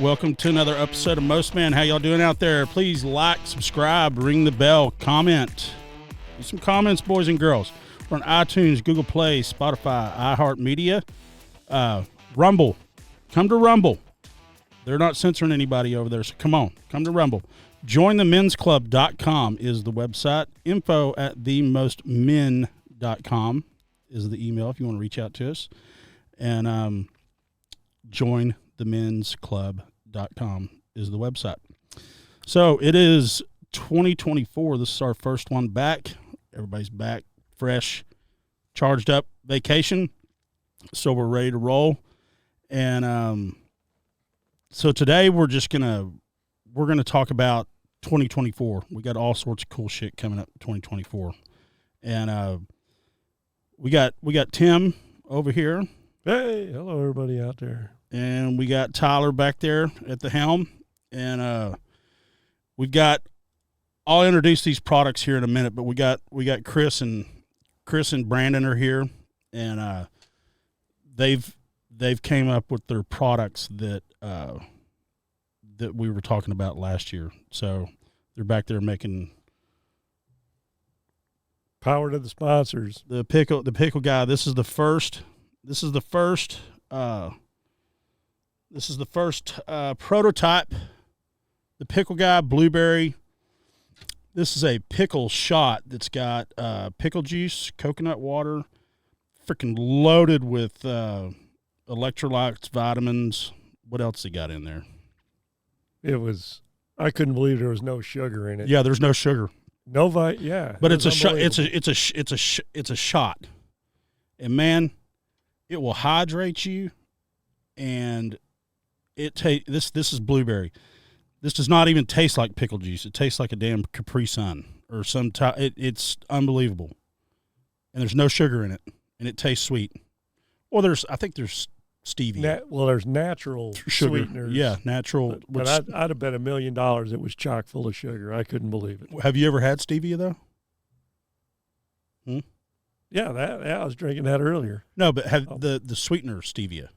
Welcome to another episode of Most Man. How y'all doing out there? Please like, subscribe, ring the bell, comment. Do some comments, boys and girls. We're on iTunes, Google Play, Spotify, iHeartMedia, Rumble. Come to Rumble. They're not censoring anybody over there, so come on. Come to Rumble. JoinTheMen'sClub.com is the website. info@themostmen.com is the email if you want to reach out to us. And JoinTheMen'sClub.com is the website. So it is 2024. This is our first one back. Everybody's back, fresh, charged up, vacation. So we're ready to roll. And so today we're gonna talk about 2024. We got all sorts of cool shit coming up in 2024. And we got Tim over here. Hey, hello everybody out there. And we got Tyler back there at the helm. And I'll introduce these products here in a minute, but we got Chris and Brandon are here, and they've came up with their products that we were talking about last year. So they're back there making Power to the sponsors. the pickle guy. This is the first prototype. The pickle guy blueberry. This is a pickle shot that's got pickle juice, coconut water, freaking loaded with electrolytes, vitamins. What else they got in there? I couldn't believe there was no sugar in it. Yeah, there's no sugar. Yeah. But it's a shot. It's a shot, and man, it will hydrate you, and this is blueberry. This does not even taste like pickle juice. It tastes like a damn Capri Sun or some type. It's unbelievable, and there's no sugar in it, and it tastes sweet. Well, I think there's stevia. There's natural sugar. Sweeteners. Yeah, natural. But I'd have bet $1 million it was chock full of sugar. I couldn't believe it. Have you ever had stevia though? Yeah, I was drinking that earlier. No, but the sweetener stevia?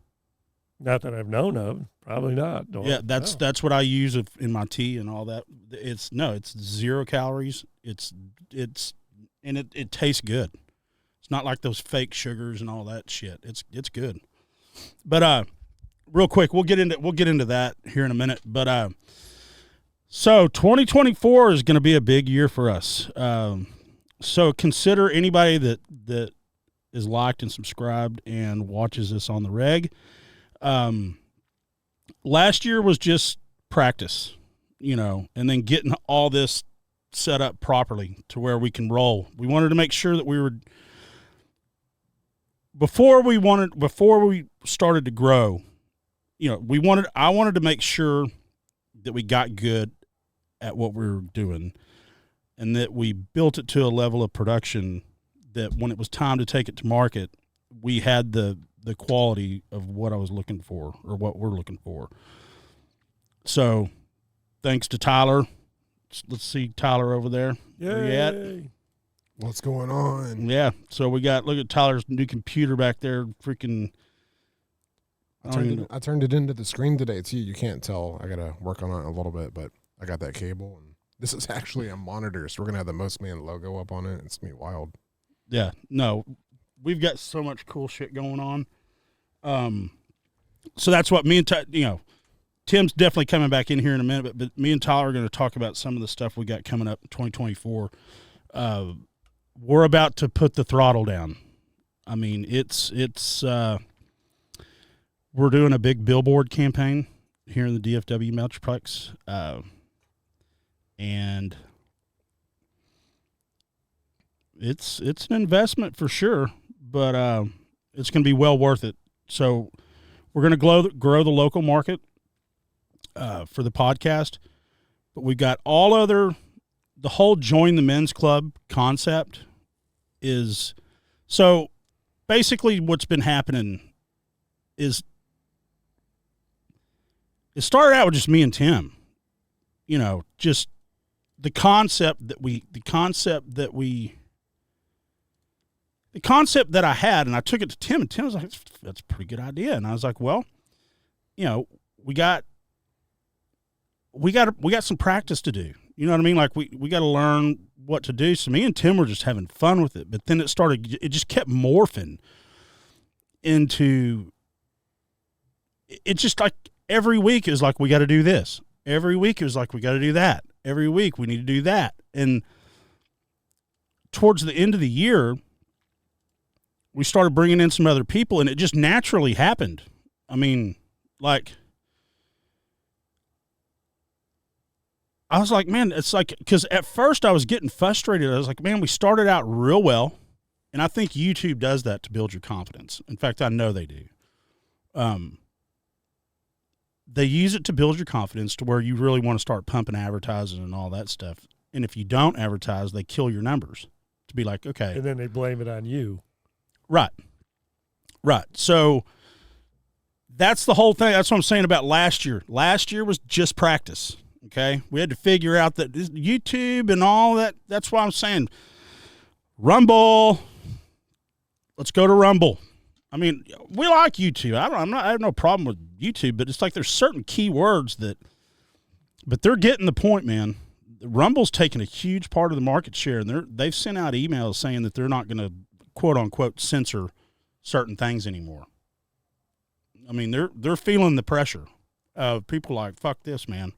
Not that I've known of. Probably not. That's what I use in my tea and all that. It's 0 calories. It tastes good. It's not like those fake sugars and all that shit. It's good. But real quick, we'll get into that here in a minute. But so 2024 is going to be a big year for us. So consider anybody that is liked and subscribed and watches this on the reg. Last year was just practice, and then getting all this set up properly to where we can roll. We wanted to make sure that we were before we started to grow, I wanted to make sure that we got good at what we were doing and that we built it to a level of production that when it was time to take it to market, we had the quality of what I was looking for or what we're looking for. So thanks to Tyler. Let's see Tyler over there. Yay. Where you at? What's going on? Yeah. So look at Tyler's new computer back there. Freaking. I turned it into the screen today too. You can't tell. I got to work on it a little bit, but I got that cable and this is actually a monitor. So we're going to have the Most Man logo up on it. It's going to be wild. Yeah. No, we've got so much cool shit going on. So that's what me and Tim's definitely coming back in here in a minute, but me and Tyler are going to talk about some of the stuff we got coming up in 2024. We're about to put the throttle down. I mean, we're doing a big billboard campaign here in the DFW Metroplex. And it's an investment for sure, but it's going to be well worth it. So we're going to grow the local market for the podcast, but we've got the whole Join the Men's Club concept is, so basically what's been happening is it started out with just me and Tim, just the concept that I had, and I took it to Tim, and Tim was like, that's a pretty good idea. And I was like, well, we got we got some practice to do. You know what I mean? Like we got to learn what to do. So me and Tim were just having fun with it, but then it just kept morphing into, it's just like every week it was like, we got to do this. Every week it was like, we got to do that. Every week we need to do that. And towards the end of the year, we started bringing in some other people, and it just naturally happened. I mean, like, I was like, man, it's like, because at first I was getting frustrated. I was like, man, we started out real well, and I think YouTube does that to build your confidence. In fact, I know they do. They use it to build your confidence to where you really want to start pumping advertising and all that stuff. And if you don't advertise, they kill your numbers to be like, okay. And then they blame it on you. Right. So that's the whole thing. That's what I'm saying about last year. Last year was just practice. Okay. We had to figure out that YouTube and all that. That's why I'm saying Rumble. Let's go to Rumble. I mean, we like YouTube. I have no problem with YouTube, but it's like there's certain keywords but they're getting the point, man. Rumble's taking a huge part of the market share, and they've sent out emails saying that they're not going to quote unquote censor certain things anymore. I mean, they're feeling the pressure of people like, fuck this, man.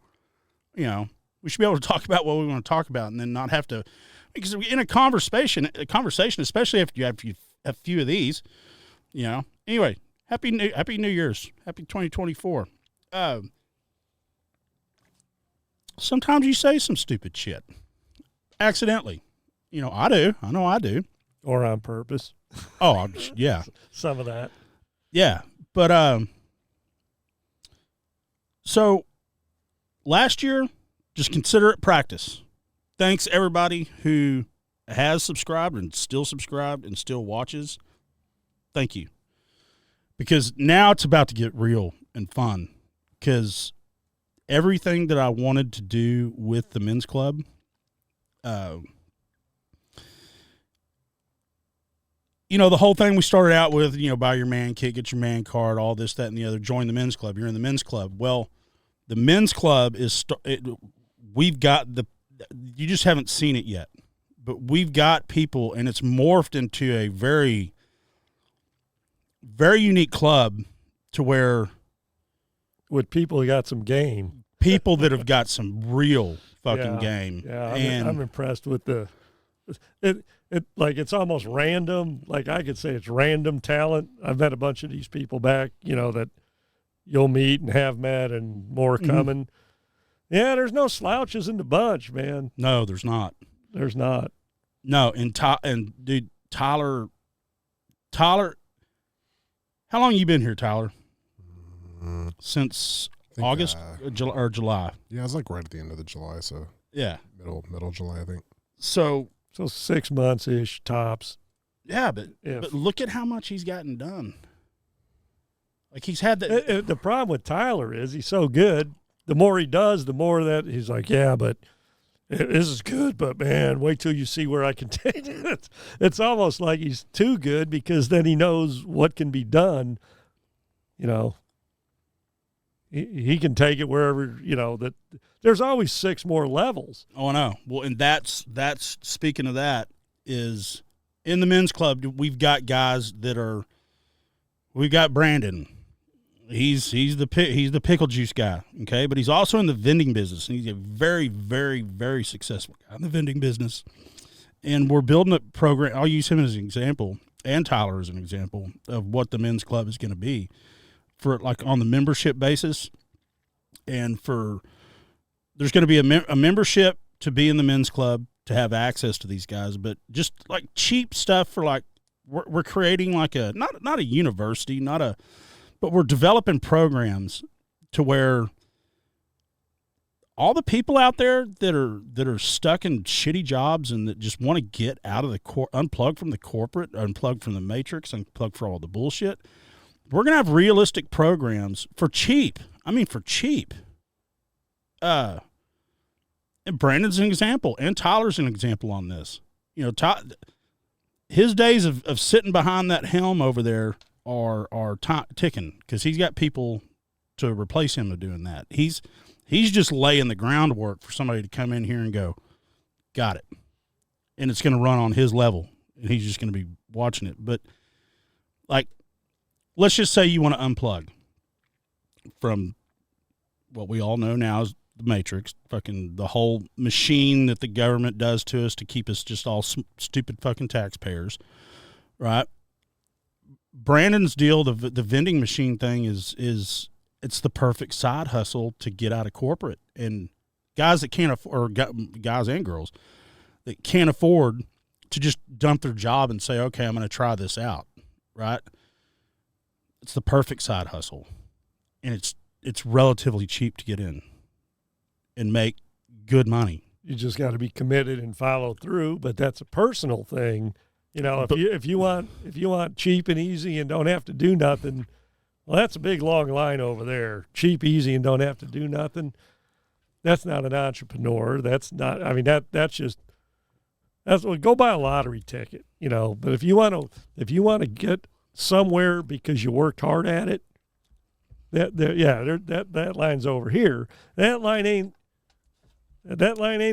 You know, we should be able to talk about what we want to talk about, and then not have to, because in a conversation, especially if you have a few of these, you know. Anyway, happy New Year's, happy 2024. Sometimes you say some stupid shit accidentally. You know, I do. I know I do. Or on purpose. Oh, yeah. Some of that. Yeah. But, so last year, just consider it practice. Thanks everybody who has subscribed and still watches. Thank you. Because now it's about to get real and fun, because everything that I wanted to do with the men's club, you know, the whole thing we started out with, you know, buy your man kit, get your man card, all this, that, and the other, join the men's club. You're in the men's club. Well, the men's club we've got you just haven't seen it yet, but we've got people, and it's morphed into a very, very unique club to where with people who got some game. People that have got some real fucking game. Yeah, and I'm impressed with it like it's almost random. Like I could say it's random talent. I've met a bunch of these people back, you know, that you'll meet and have met and more coming. Yeah, there's no slouches in the bunch, man. No, there's not. There's not. No, and dude, Tyler, how long you been here, Tyler? Since August or July? Yeah, it was like right at the end of the July, so yeah, middle July, I think. So 6 months ish tops. Yeah, but look at how much he's gotten done. Like he's had that. The problem with Tyler is he's so good. The more he does, the more that he's like, yeah, but this is good, but man, wait till you see where I can take it. It's almost like he's too good, because then he knows what can be done. You know, he can take it wherever, you know, that there's always 6 more levels. Oh, I know. Well, and that's speaking of that, is in the men's club, we've got guys we've got Brandon. He's the pickle juice guy, okay? But he's also in the vending business, and he's a very, very, very successful guy in the vending business. And we're building a program. I'll use him as an example, and Tyler as an example of what the men's club is going to be, for like on the membership basis. And there's going to be a membership to be in the men's club, to have access to these guys, but just like cheap stuff for like, we're creating like not a university, but we're developing programs to where all the people out there that are stuck in shitty jobs and that just want to get out of unplug from the corporate, unplug from the matrix, unplug for all the bullshit. We're going to have realistic programs for cheap. I mean, for cheap. And Brandon's an example, and Tyler's an example on this. You know, his days of sitting behind that helm over there are ticking, because he's got people to replace him of doing that. He's He's just laying the groundwork for somebody to come in here and go, got it. And it's going to run on his level, and he's just going to be watching it. But, like, let's just say you want to unplug from what we all know now is the Matrix, fucking the whole machine that the government does to us to keep us just all stupid fucking taxpayers, right? Brandon's deal, the vending machine thing is it's the perfect side hustle to get out of corporate. And guys that can't afford, or guys and girls that can't afford to just dump their job and say, okay, I'm going to try this out, right? It's the perfect side hustle. And it's relatively cheap to get in and make good money. You just got to be committed and follow through, but that's a personal thing. You know, if you want cheap and easy and don't have to do nothing, well, that's a big long line over there. Cheap, easy, and don't have to do nothing. That's not an entrepreneur. That's not. I mean, that's what, go buy a lottery ticket. You know, but if you want to get somewhere because you worked hard at it, that line's over here. That line ain't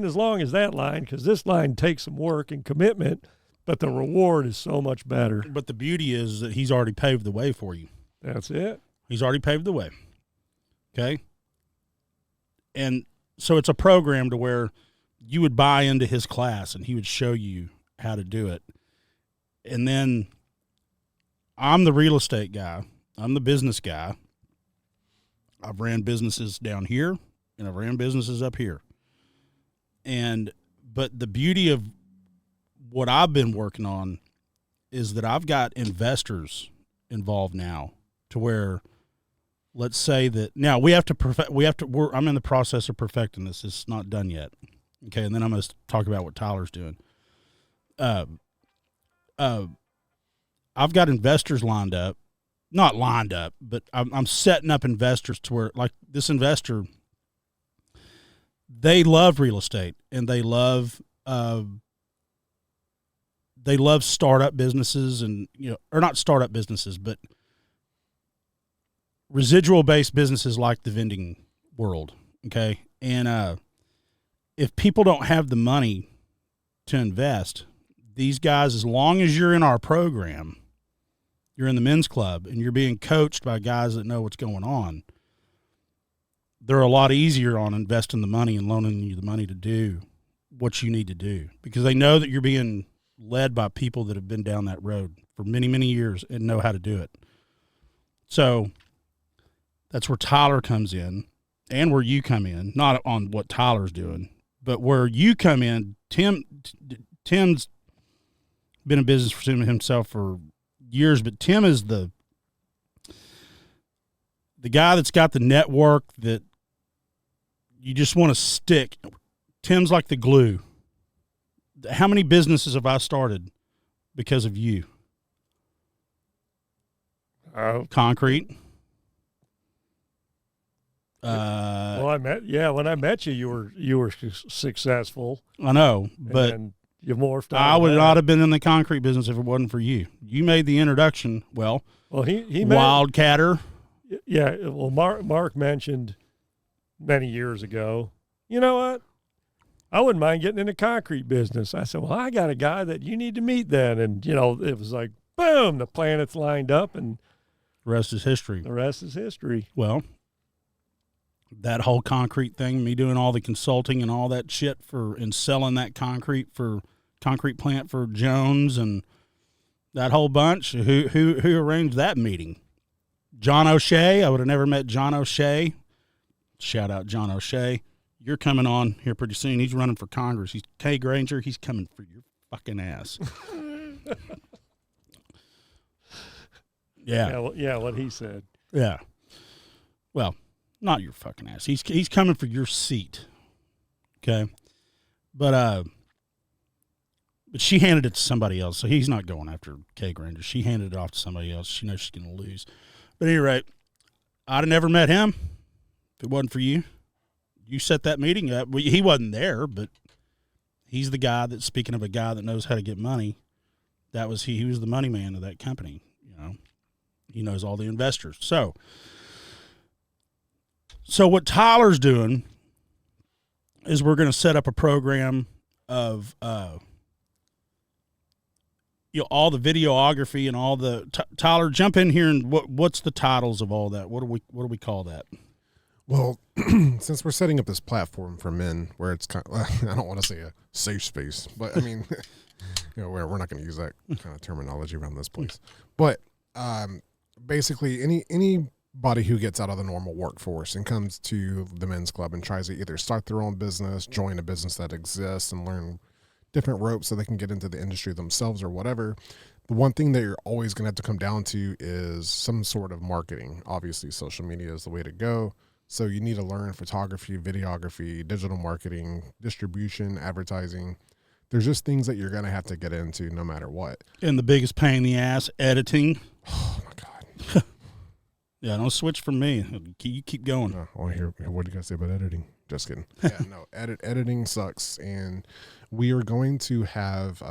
as long as that line, because this line takes some work and commitment, but the reward is so much better. But the beauty is that he's already paved the way for you. That's it. He's already paved the way. Okay? And so it's a program to where you would buy into his class and he would show you how to do it. And then I'm the real estate guy. I'm the business guy. I've ran businesses down here and I've ran businesses up here. But the beauty of what I've been working on is that I've got investors involved now, to where, let's say that now I'm in the process of perfecting this. It's not done yet. Okay. And then I'm going to talk about what Tyler's doing. I've got investors lined up, not lined up, but I'm setting up investors to where, like, this investor, they love real estate and they love startup businesses, and, you know, or not startup businesses, but residual based businesses like the vending world. Okay. And, if people don't have the money to invest, these guys, as long as you're in our program, you're in the men's club and you're being coached by guys that know what's going on, they're a lot easier on investing the money and loaning you the money to do what you need to do, because they know that you're being led by people that have been down that road for many, many years and know how to do it. So that's where Tyler comes in, and where you come in, not on what Tyler's doing, but where you come in. Tim's been in business for himself for years, but Tim is the guy that's got the network that you just want to stick. Tim's like the glue. How many businesses have I started because of you? Concrete. Well, when I met you, you were successful. I know, but you morphed. I would not have been in the concrete business if it wasn't for you. You made the introduction. Well, he Wildcatter. Yeah. Well, Mark mentioned many years ago, you know what? I wouldn't mind getting in the concrete business. I said, well, I got a guy that you need to meet then. And, you know, it was like, boom, the planets lined up, and the rest is history. The rest is history. Well, that whole concrete thing, me doing all the consulting and all that shit and selling that concrete plant for Jones and that whole bunch. Who arranged that meeting? John O'Shea. I would have never met John O'Shea. Shout out John O'Shea. You're coming on here pretty soon. He's running for Congress. He's Kay Granger. He's coming for your fucking ass. Yeah. Yeah, what he said. Yeah. Well, not your fucking ass. He's coming for your seat. Okay. But she handed it to somebody else, so he's not going after Kay Granger. She handed it off to somebody else. She knows she's going to lose. But at any rate, I'd have never met him if it wasn't for you. You set that meeting up. Well, he wasn't there, but he's the guy that's, speaking of a guy that knows how to get money, that was he. He was the money man of that company. You know, he knows all the investors. So So what Tyler's doing is we're going to set up a program of all the videography and all the Tyler, jump in here and what's the titles of all that? What do we call that? Well, since we're setting up this platform for men, where it's kind of, I don't want to say a safe space, but I mean, we're not going to use that kind of terminology around this place. But basically, anybody who gets out of the normal workforce and comes to the men's club and tries to either start their own business, join a business that exists, and learn different ropes so they can get into the industry themselves or whatever, the one thing that you're always going to have to come down to is some sort of marketing. Obviously, social media is the way to go. So you need to learn photography, videography, digital marketing, distribution, advertising. There's just things that you're going to have to get into no matter what. And the biggest pain in the ass, editing. Oh, my God. Yeah, don't switch from me. You keep going. I want to hear, what do you guys say about editing? Just kidding. Yeah, no, editing sucks. And we are going to have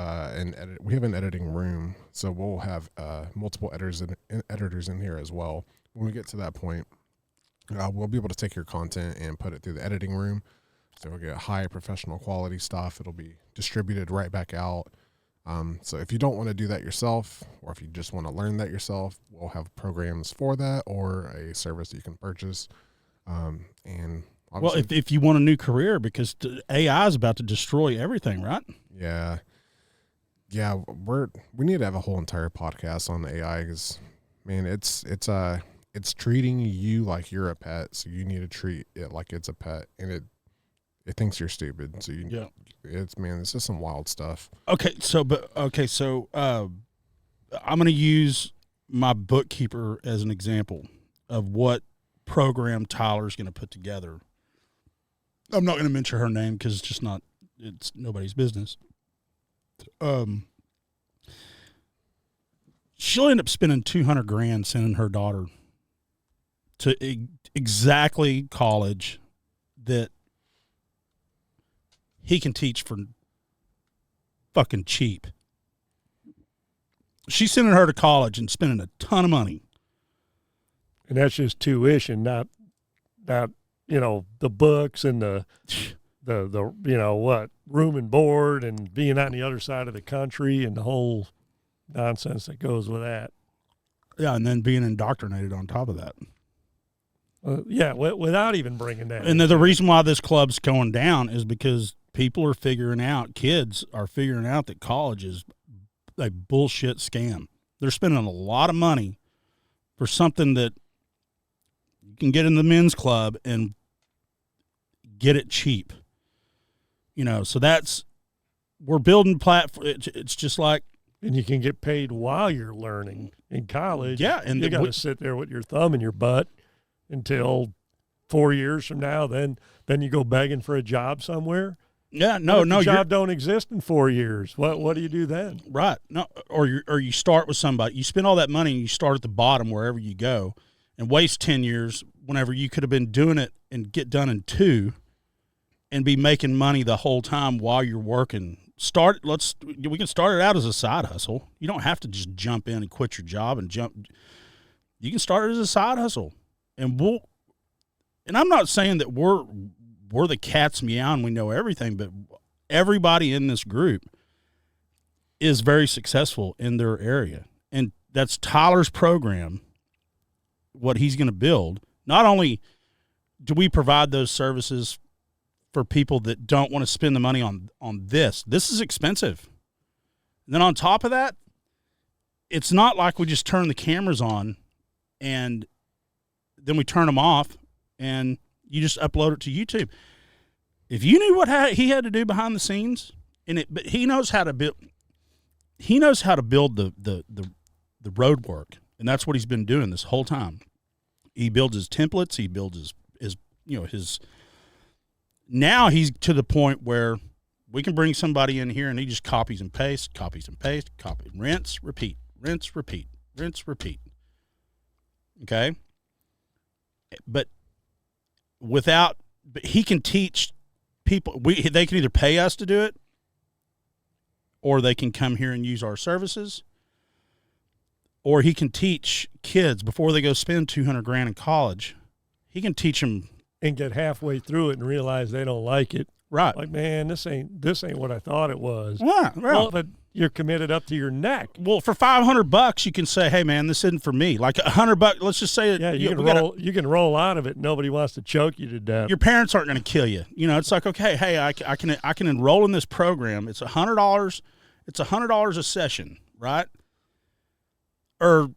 we have an editing room. So we'll have multiple editors in here as well. When we get to that point, we'll be able to take your content and put it through the editing room. So we'll get high professional quality stuff. It'll be distributed right back out. So if you don't want to do that yourself, or if you just want to learn that yourself, we'll have programs for that or a service that you can purchase. And well, if you want a new career, because AI is about to destroy everything, right? Yeah. We need to have a whole entire podcast on AI because, man, it's treating you like you're a pet, so you need to treat it like it's a pet, and it thinks you're stupid. So it's just some wild stuff. Okay, so I'm going to use my bookkeeper as an example of what program Tyler's going to put together. I'm not going to mention her name because it's nobody's business. She'll end up spending $200,000 sending her daughter to exactly college that he can teach for fucking cheap. She's sending her to college and spending a ton of money. And that's just tuition, not the books and the room and board and being on the other side of the country and the whole nonsense that goes with that. Yeah, and then being indoctrinated on top of that. Without even bringing that. And the reason why this club's going down is because kids are figuring out that college is a bullshit scam. They're spending a lot of money for something that you can get in the men's club and get it cheap. So we're building platform. It's just like, and you can get paid while you're learning in college. Yeah, and you got to sit there with your thumb in your butt until 4 years from now. Then you go begging for a job somewhere. Yeah, no, the job don't exist in 4 years. What do you do then? Right. No, or you start with somebody. You spend all that money and you start at the bottom wherever you go, and waste 10 years whenever you could have been doing it and get done in 2, and be making money the whole time while you're working. We can start it out as a side hustle. You don't have to just jump in and quit your job and jump. You can start it as a side hustle, and I'm not saying that we're the cat's meow and we know everything, but everybody in this group is very successful in their area. And that's Tyler's program, what he's going to build. Not only do we provide those services for people that don't want to spend the money on this is expensive. And then on top of that, it's not like we just turn the cameras on and then we turn them off and you just upload it to YouTube. If you knew what he had to do behind the scenes, but he knows how to build. He knows how to build the road work, and that's what he's been doing this whole time. He builds his templates. He builds his. Now he's to the point where we can bring somebody in here and he just copies and pastes, copy, rinse, repeat, rinse, repeat, rinse, repeat. Okay, but he can teach people. They can either pay us to do it, or they can come here and use our services, or he can teach kids before they go spend $200,000 in college. He can teach them and get halfway through it and realize they don't like it. Right. Like, man, this ain't what I thought it was. Yeah, Well, but you're committed up to your neck. Well, for $500, you can say, "Hey, man, this isn't for me." Like $100, let's just say, Yeah, you can roll out of it. Nobody wants to choke you to death. your parents aren't going to kill you. You know, it's like, okay, hey, I can enroll in this program. It's $100. It's $100 a session, right? Or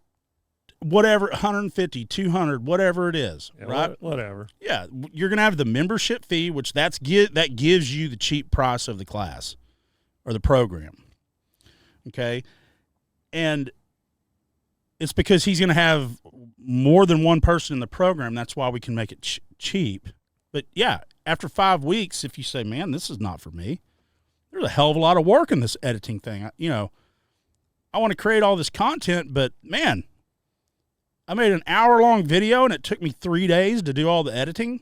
whatever, 150, 200, whatever it is, Yeah, right? Whatever. Yeah, you're going to have the membership fee, which that gives you the cheap price of the class or the program. Okay? And it's because he's going to have more than one person in the program. That's why we can make it cheap. But yeah, after 5 weeks, if you say, "Man, this is not for me," there's a hell of a lot of work in this editing thing. I want to create all this content, but man, I made an hour-long video and it took me 3 days to do all the editing.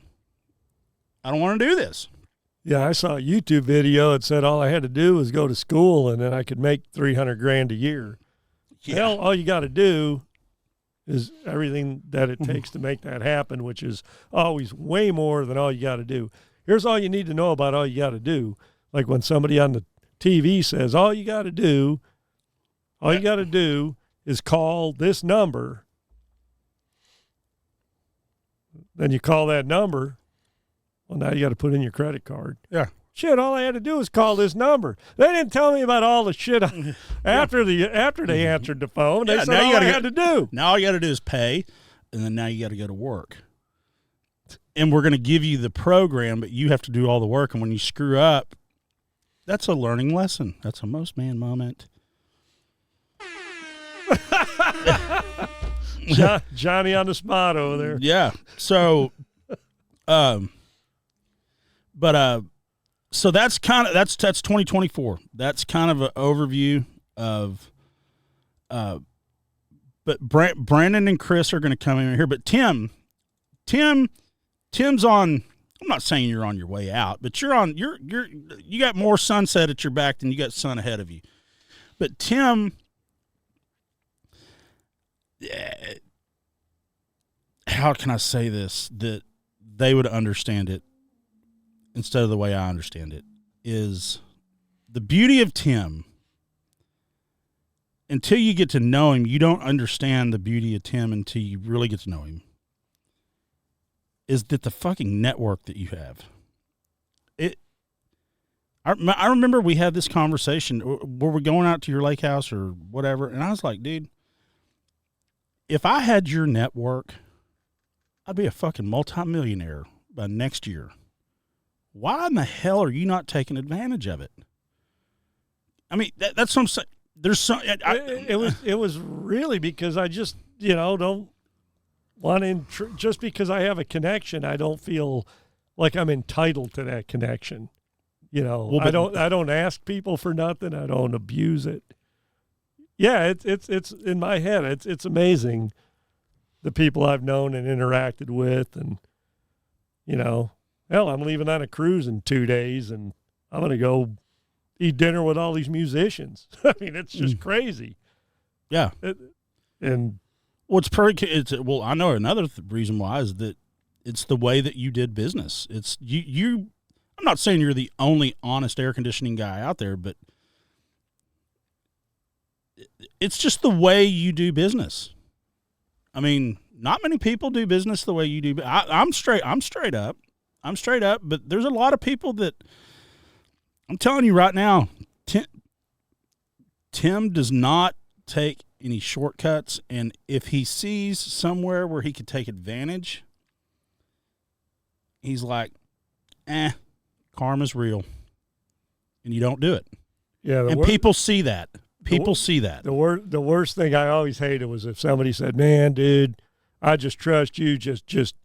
I don't want to do this. Yeah, I saw a YouTube video that said all I had to do was go to school and then I could make $300,000 a year. Yeah. Hell, all you got to do is everything that it takes to make that happen, which is always way more than all you got to do. Here's all you need to know about all you got to do. Like when somebody on the TV says, all you got to do is call this number. Then you call that number. Well, now you got to put in your credit card. Yeah. Shit, all I had to do was call this number. They didn't tell me about all the shit after they answered the phone. They Yeah, said now you all I gotta had to do. Now all you got to do is pay, and then now you got to go to work. And we're going to give you the program, but you have to do all the work. And when you screw up, that's a learning lesson. That's a most man moment. Johnny on the spot over there. Yeah. So, so that's 2024. That's kind of an overview of, but Brandon and Chris are going to come in here, but Tim's on. I'm not saying you're on your way out, but you got more sunset at your back than you got sun ahead of you. But Tim, how can I say this that they would understand it instead of the way I understand it, is the beauty of Tim. Until you get to know him, you don't understand the beauty of Tim until you really get to know him. Is that the fucking network that you have? I remember we had this conversation. Were we going out to your lake house or whatever? And I was like, dude, if I had your network, I'd be a fucking multimillionaire by next year. Why in the hell are you not taking advantage of it? I mean, that's what I'm saying. There's some. It was really because I just don't want to. Just because I have a connection, I don't feel like I'm entitled to that connection. Well, I don't ask people for nothing. I don't abuse it. Yeah, it's in my head. It's amazing the people I've known and interacted with, and hell, I'm leaving on a cruise in 2 days, and I'm gonna go eat dinner with all these musicians. I mean, it's just crazy. Yeah, and what's well, I know another reason why is that it's the way that you did business. It's you. I'm not saying you're the only honest air conditioning guy out there, but it's just the way you do business. I mean, not many people do business the way you do. I'm straight up. But there's a lot of people that I'm telling you right now, Tim does not take any shortcuts. And if he sees somewhere where he could take advantage, he's like, karma's real. And you don't do it. Yeah. And people see that. People see that. The worst thing I always hated was if somebody said, "Man, dude, I just trust you. Just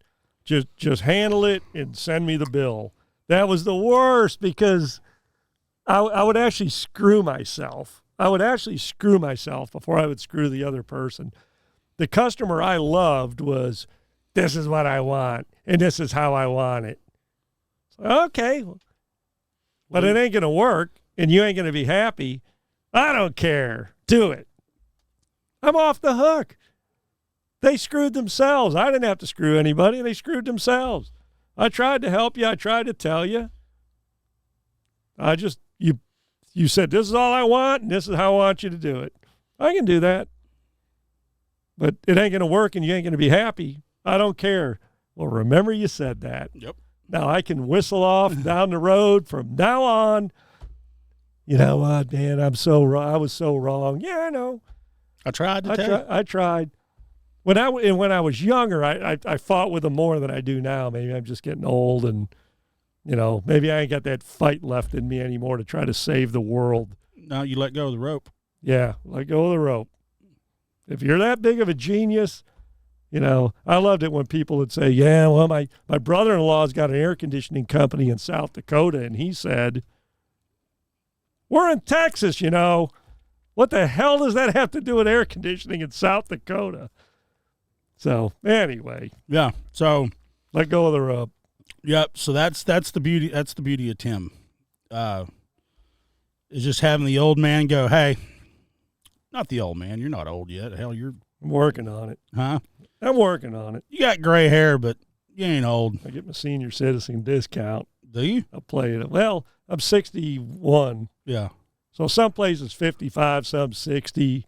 handle it and send me the bill." That was the worst because I would actually screw myself. I would actually screw myself before I would screw the other person. The customer I loved was, "This is what I want, and this is how I want it." So, okay, but it ain't going to work, and you ain't going to be happy. I don't care. Do it. I'm off the hook. They screwed themselves. I didn't have to screw anybody. They screwed themselves. I tried to help you. I tried to tell you. You said, this is all I want, and this is how I want you to do it. I can do that. But it ain't going to work, and you ain't going to be happy. I don't care. Well, remember you said that. Yep. Now I can whistle off down the road from now on. You know what, man? I'm so wrong. I was so wrong. Yeah, I know. I tried to tell you. I tried. When I was younger, I fought with them more than I do now. Maybe I'm just getting old, and maybe I ain't got that fight left in me anymore to try to save the world. No, you let go of the rope. Yeah, let go of the rope. If you're that big of a genius, I loved it when people would say, yeah, well, my brother-in-law's got an air conditioning company in South Dakota, and he said, we're in Texas, What the hell does that have to do with air conditioning in South Dakota? So, anyway. Yeah, so. Let go of the rope. Yep, so that's the beauty. That's the beauty of Tim. Is just having the old man go, hey, not the old man. You're not old yet. Hell, you're. I'm working on it. Huh? I'm working on it. You got gray hair, but you ain't old. I get my senior citizen discount. Do you? I play it. Well, I'm 61. Yeah. So some places 55, some 60,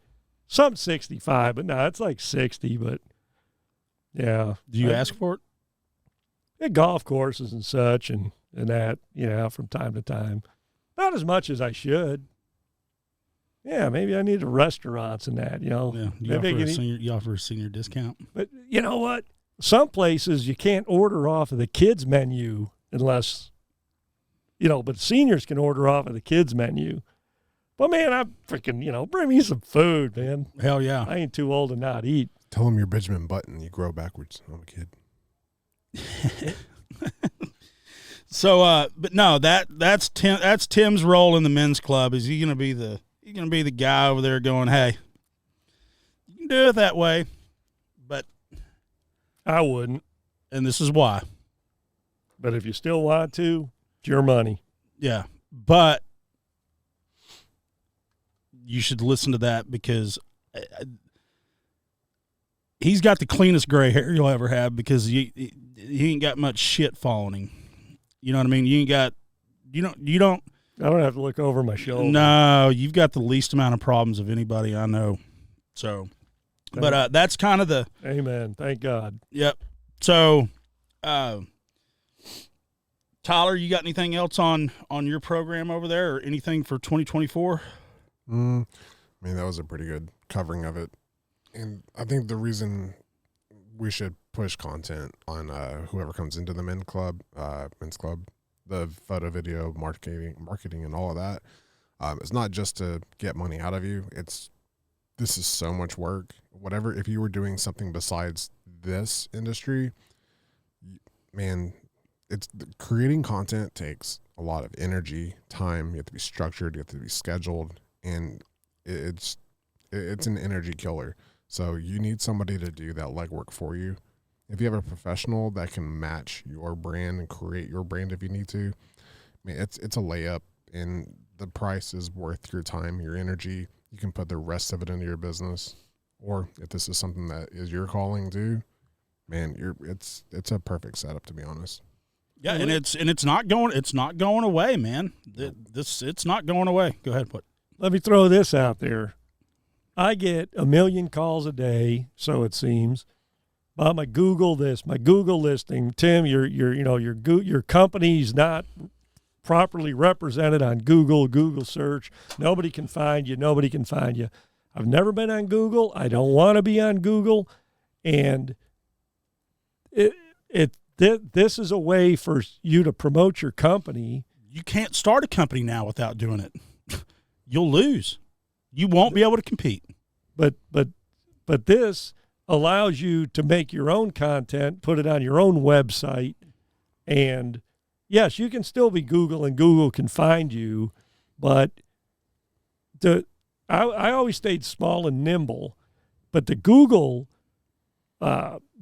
some 65, but no, it's like 60. But yeah. Do you ask for it? At golf courses and such, and that, from time to time. Not as much as I should. Yeah, maybe I need restaurants and that, Yeah, you offer a senior discount. But you know what? Some places you can't order off of the kids menu unless, but seniors can order off of the kids menu. But man, I'm freaking, bring me some food, man. Hell yeah. I ain't too old to not eat. Tell them you're Benjamin Button. You grow backwards. I'm a kid. So, but no, that's Tim's role in the men's club. Is he gonna be the guy over there going, hey, you can do it that way, but I wouldn't. And this is why. But if you still want to, it's your money. Yeah, but you should listen to that because he's got the cleanest gray hair you'll ever have because he ain't got much shit following him. You know what I mean? You don't. I don't have to look over my shoulder. No, you've got the least amount of problems of anybody I know. So, but that's kind of the. Amen. Thank God. Yep. So, Tyler, you got anything else on your program over there or anything for 2024? I mean, that was a pretty good covering of it. And I think the reason we should push content on whoever comes into the men's club, the photo, video, marketing, and all of that. It's not just to get money out of you. This is so much work. Whatever, if you were doing something besides this industry, man, creating content takes a lot of energy, time. You have to be structured. You have to be scheduled, and it's an energy killer. So you need somebody to do that legwork for you. If you have a professional that can match your brand and create your brand if you need to, I mean, it's a layup, and the price is worth your time, your energy. You can put the rest of it into your business, or if this is something that is your calling too, man, it's a perfect setup, to be honest. Yeah, and it's not going away, man. It's not going away. Go ahead, Let me throw this out there. I get 1 million calls a day, so it seems, about my Google listing. Tim, your company's not properly represented on Google search. Nobody can find you. I've never been on Google. I don't want to be on Google, and this is a way for you to promote your company. You can't start a company now without doing it. You'll lose. You won't be able to compete. But this allows you to make your own content, put it on your own website, and yes, you can still be Google and Google can find you, but I always stayed small and nimble, but the Google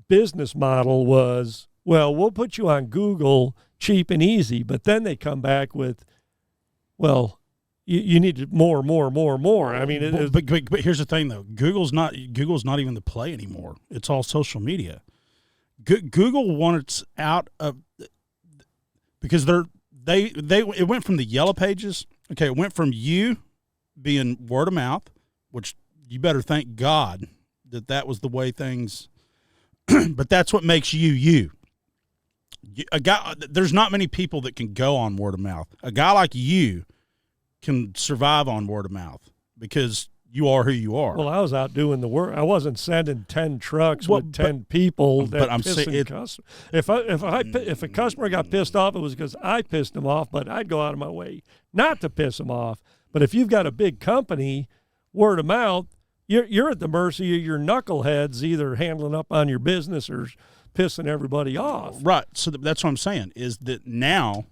business model was, well, we'll put you on Google cheap and easy, but then they come back with, well, you need more. I mean, but here's the thing though. Google's not even the play anymore. It's all social media. Google wants out of because it went from the yellow pages. Okay, it went from you being word of mouth, which you better thank God that was the way things. But that's what makes you. A guy, there's not many people that can go on word of mouth. A guy like you can survive on word of mouth because you are who you are. Well, I was out doing the work. I wasn't sending 10 trucks with 10 people. But I'm saying, if a customer got pissed off, it was because I pissed him off. But I'd go out of my way not to piss him off. But if you've got a big company, word of mouth, you're at the mercy of your knuckleheads, either handling up on your business or pissing everybody off. Right. So that's what I'm saying is that now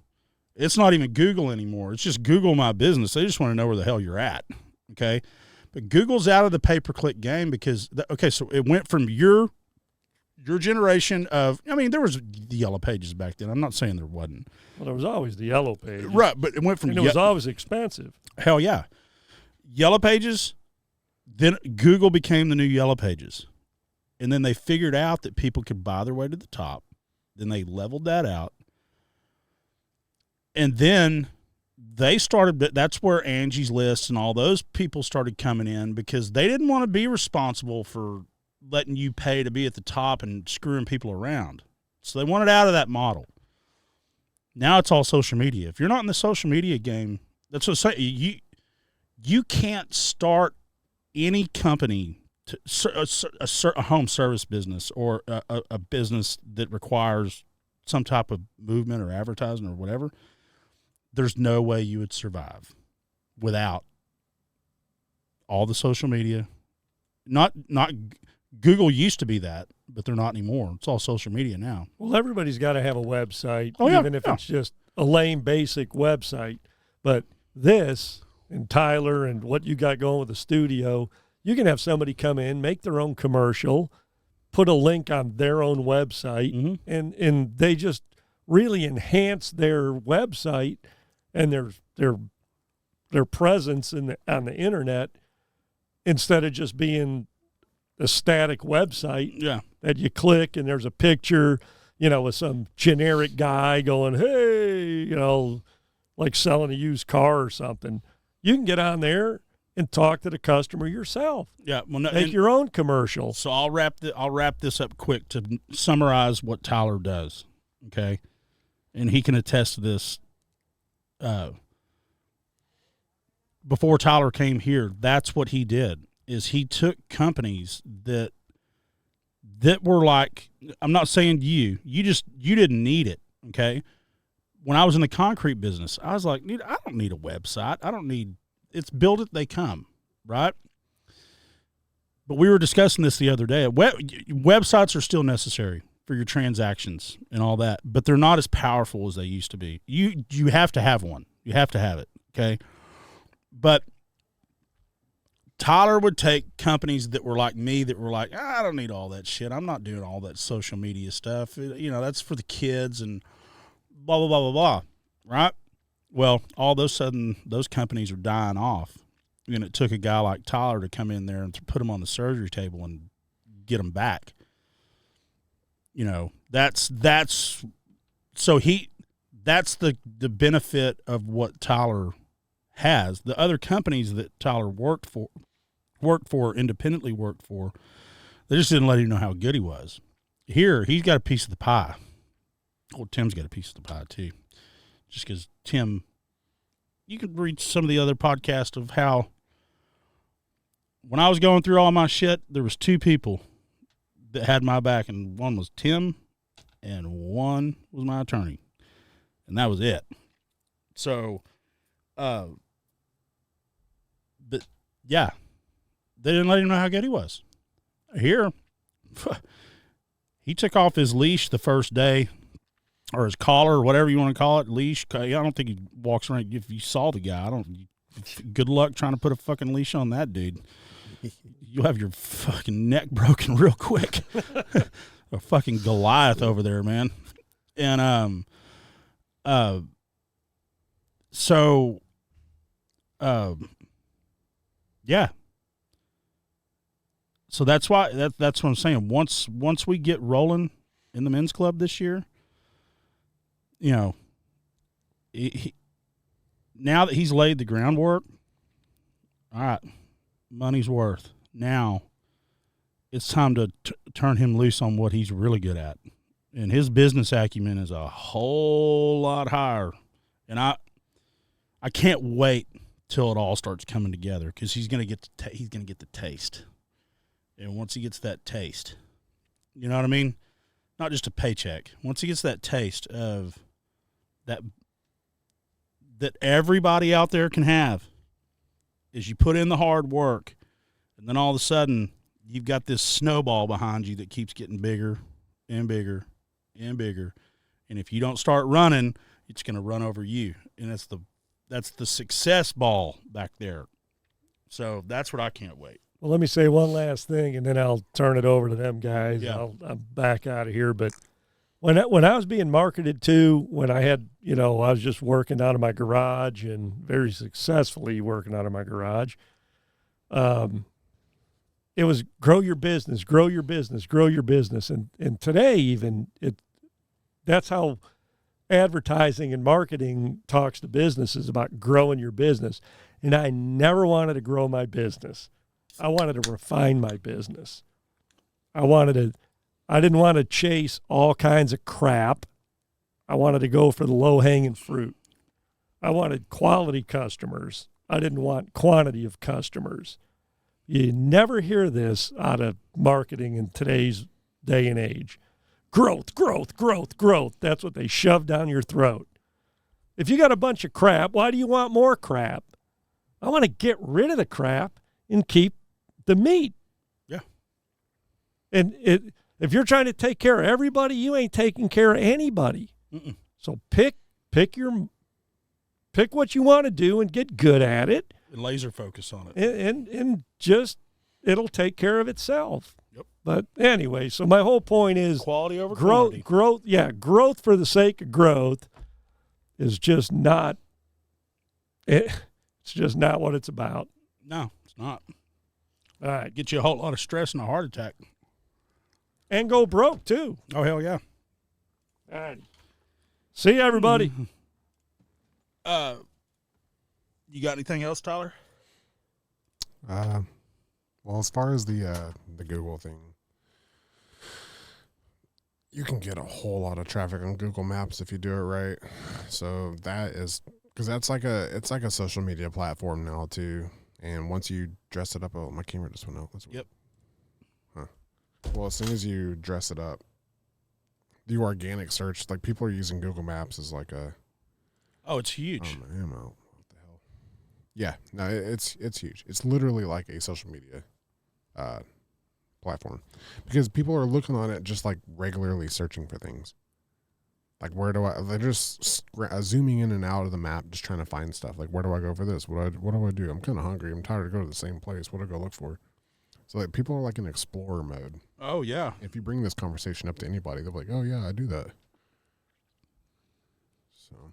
it's not even Google anymore. It's just Google My Business. They just want to know where the hell you're at. Okay. But Google's out of the pay-per-click game because, so it went from your generation of, I mean, there was the yellow pages back then. I'm not saying there wasn't. Well, there was always the yellow page. Right, but it went from... And it was always expensive. Hell yeah. Yellow pages, then Google became the new yellow pages. And then they figured out that people could buy their way to the top. Then they leveled that out. And then... they started, that's where Angie's List and all those people started coming in because they didn't want to be responsible for letting you pay to be at the top and screwing people around. So they wanted out of that model. Now it's all social media. If you're not in the social media game, that's what I'm saying. You can't start any company, a home service business or a business that requires some type of movement or advertising or whatever. There's no way you would survive without all the social media. Not Google used to be that, but they're not anymore. It's all social media now. Well, everybody's got to have a website, yeah, even if it's just a lame, basic website. But this and Tyler and what you got going with the studio, you can have somebody come in, make their own commercial, put a link on their own website, and they just really enhance their website and their presence on the internet instead of just being a static website that you click and there's a picture, with some generic guy going, hey, like selling a used car or something. You can get on there and talk to the customer yourself. Yeah, well, make your own commercial. So I'll wrap this up quick to summarize what Tyler does. Okay, and he can attest to this. Before Tyler came here, that's what he did. Is he took companies that were like, I'm not saying you didn't need it. Okay, when I was in the concrete business, I was like, dude, I don't need a website. It's build it, they come, right? But we were discussing this the other day. Websites are still necessary for your transactions and all that, but they're not as powerful as they used to be. You have to have one. You have to have it, okay? But Tyler would take companies that were like me that were like, I don't need all that shit. I'm not doing all that social media stuff. That's for the kids and blah, blah, blah, blah, blah, right? Well, all of a sudden, those companies are dying off. And it took a guy like Tyler to come in there and to put them on the surgery table and get them back. That's the benefit of what Tyler has. The other companies that Tyler worked for, independently worked for, they just didn't let him know how good he was. Here, he's got a piece of the pie. Well, Tim's got a piece of the pie too. Just because Tim, you could read some of the other podcasts of how when I was going through all my shit, there was two people that had my back, and one was Tim and one was my attorney, and that was it. So, but yeah, they didn't let him know how good he was. Here, he took off his leash the first day, or his collar, or whatever you want to call it, leash. I don't think he walks around. If you saw the guy, good luck trying to put a fucking leash on that dude. You'll have your fucking neck broken real quick. A fucking Goliath over there, man. And yeah. So that's why that's what I'm saying. Once we get rolling in the men's club this year, now that he's laid the groundwork, all right, money's worth. Now it's time to turn him loose on what he's really good at. And his business acumen is a whole lot higher. And I can't wait till it all starts coming together, because he's going to get the taste. And once he gets that taste, you know what I mean? Not just a paycheck. Once he gets that taste of that everybody out there can have, is you put in the hard work, and then all of a sudden you've got this snowball behind you that keeps getting bigger and bigger and bigger. And if you don't start running, it's going to run over you. And that's the success ball back there. So that's what I can't wait. Well, let me say one last thing, and then I'll turn it over to them guys. Yeah. I'm back out of here. But when I was being marketed to, when I had, I was just working out of my garage and very successfully working out of my garage, it was grow your business, grow your business, grow your business. And today even, that's how advertising and marketing talks to businesses about growing your business. And I never wanted to grow my business. I wanted to refine my business. I didn't want to chase all kinds of crap. I wanted to go for the low-hanging fruit. I wanted quality customers. I didn't want quantity of customers. You never hear this out of marketing in today's day and age. Growth, growth, growth, growth. That's what they shove down your throat. If you got a bunch of crap, why do you want more crap? I want to get rid of the crap and keep the meat. Yeah. And if you're trying to take care of everybody, you ain't taking care of anybody. Mm-mm. So pick what you want to do and get good at it. And laser focus on it. And just it'll take care of itself. Yep. But anyway, so my whole point is quality over quantity. Growth for the sake of growth is just not it's just not what it's about. No, it's not. All right. Get you a whole lot of stress and a heart attack. And go broke too. Oh, hell yeah. All right. See you, everybody. You got anything else, Tyler? Well, as far as the Google thing, you can get a whole lot of traffic on Google Maps if you do it right. So that is, because it's like a social media platform now too. And once you dress it up, oh, my camera just went out. Yep. Huh. Well, as soon as you dress it up, the organic search, like people are using Google Maps as like a. Oh, it's huge. Oh, man, what the hell? Yeah, no, it's huge. It's literally like a social media platform, because people are looking on it just like regularly searching for things. Like, they're just zooming in and out of the map, just trying to find stuff. Like, where do I go for this? What do I do? I'm kind of hungry. I'm tired to go to the same place. What do I go look for? So, like, people are like in explorer mode. Oh, yeah. If you bring this conversation up to anybody, they're like, oh, yeah, I do that. So,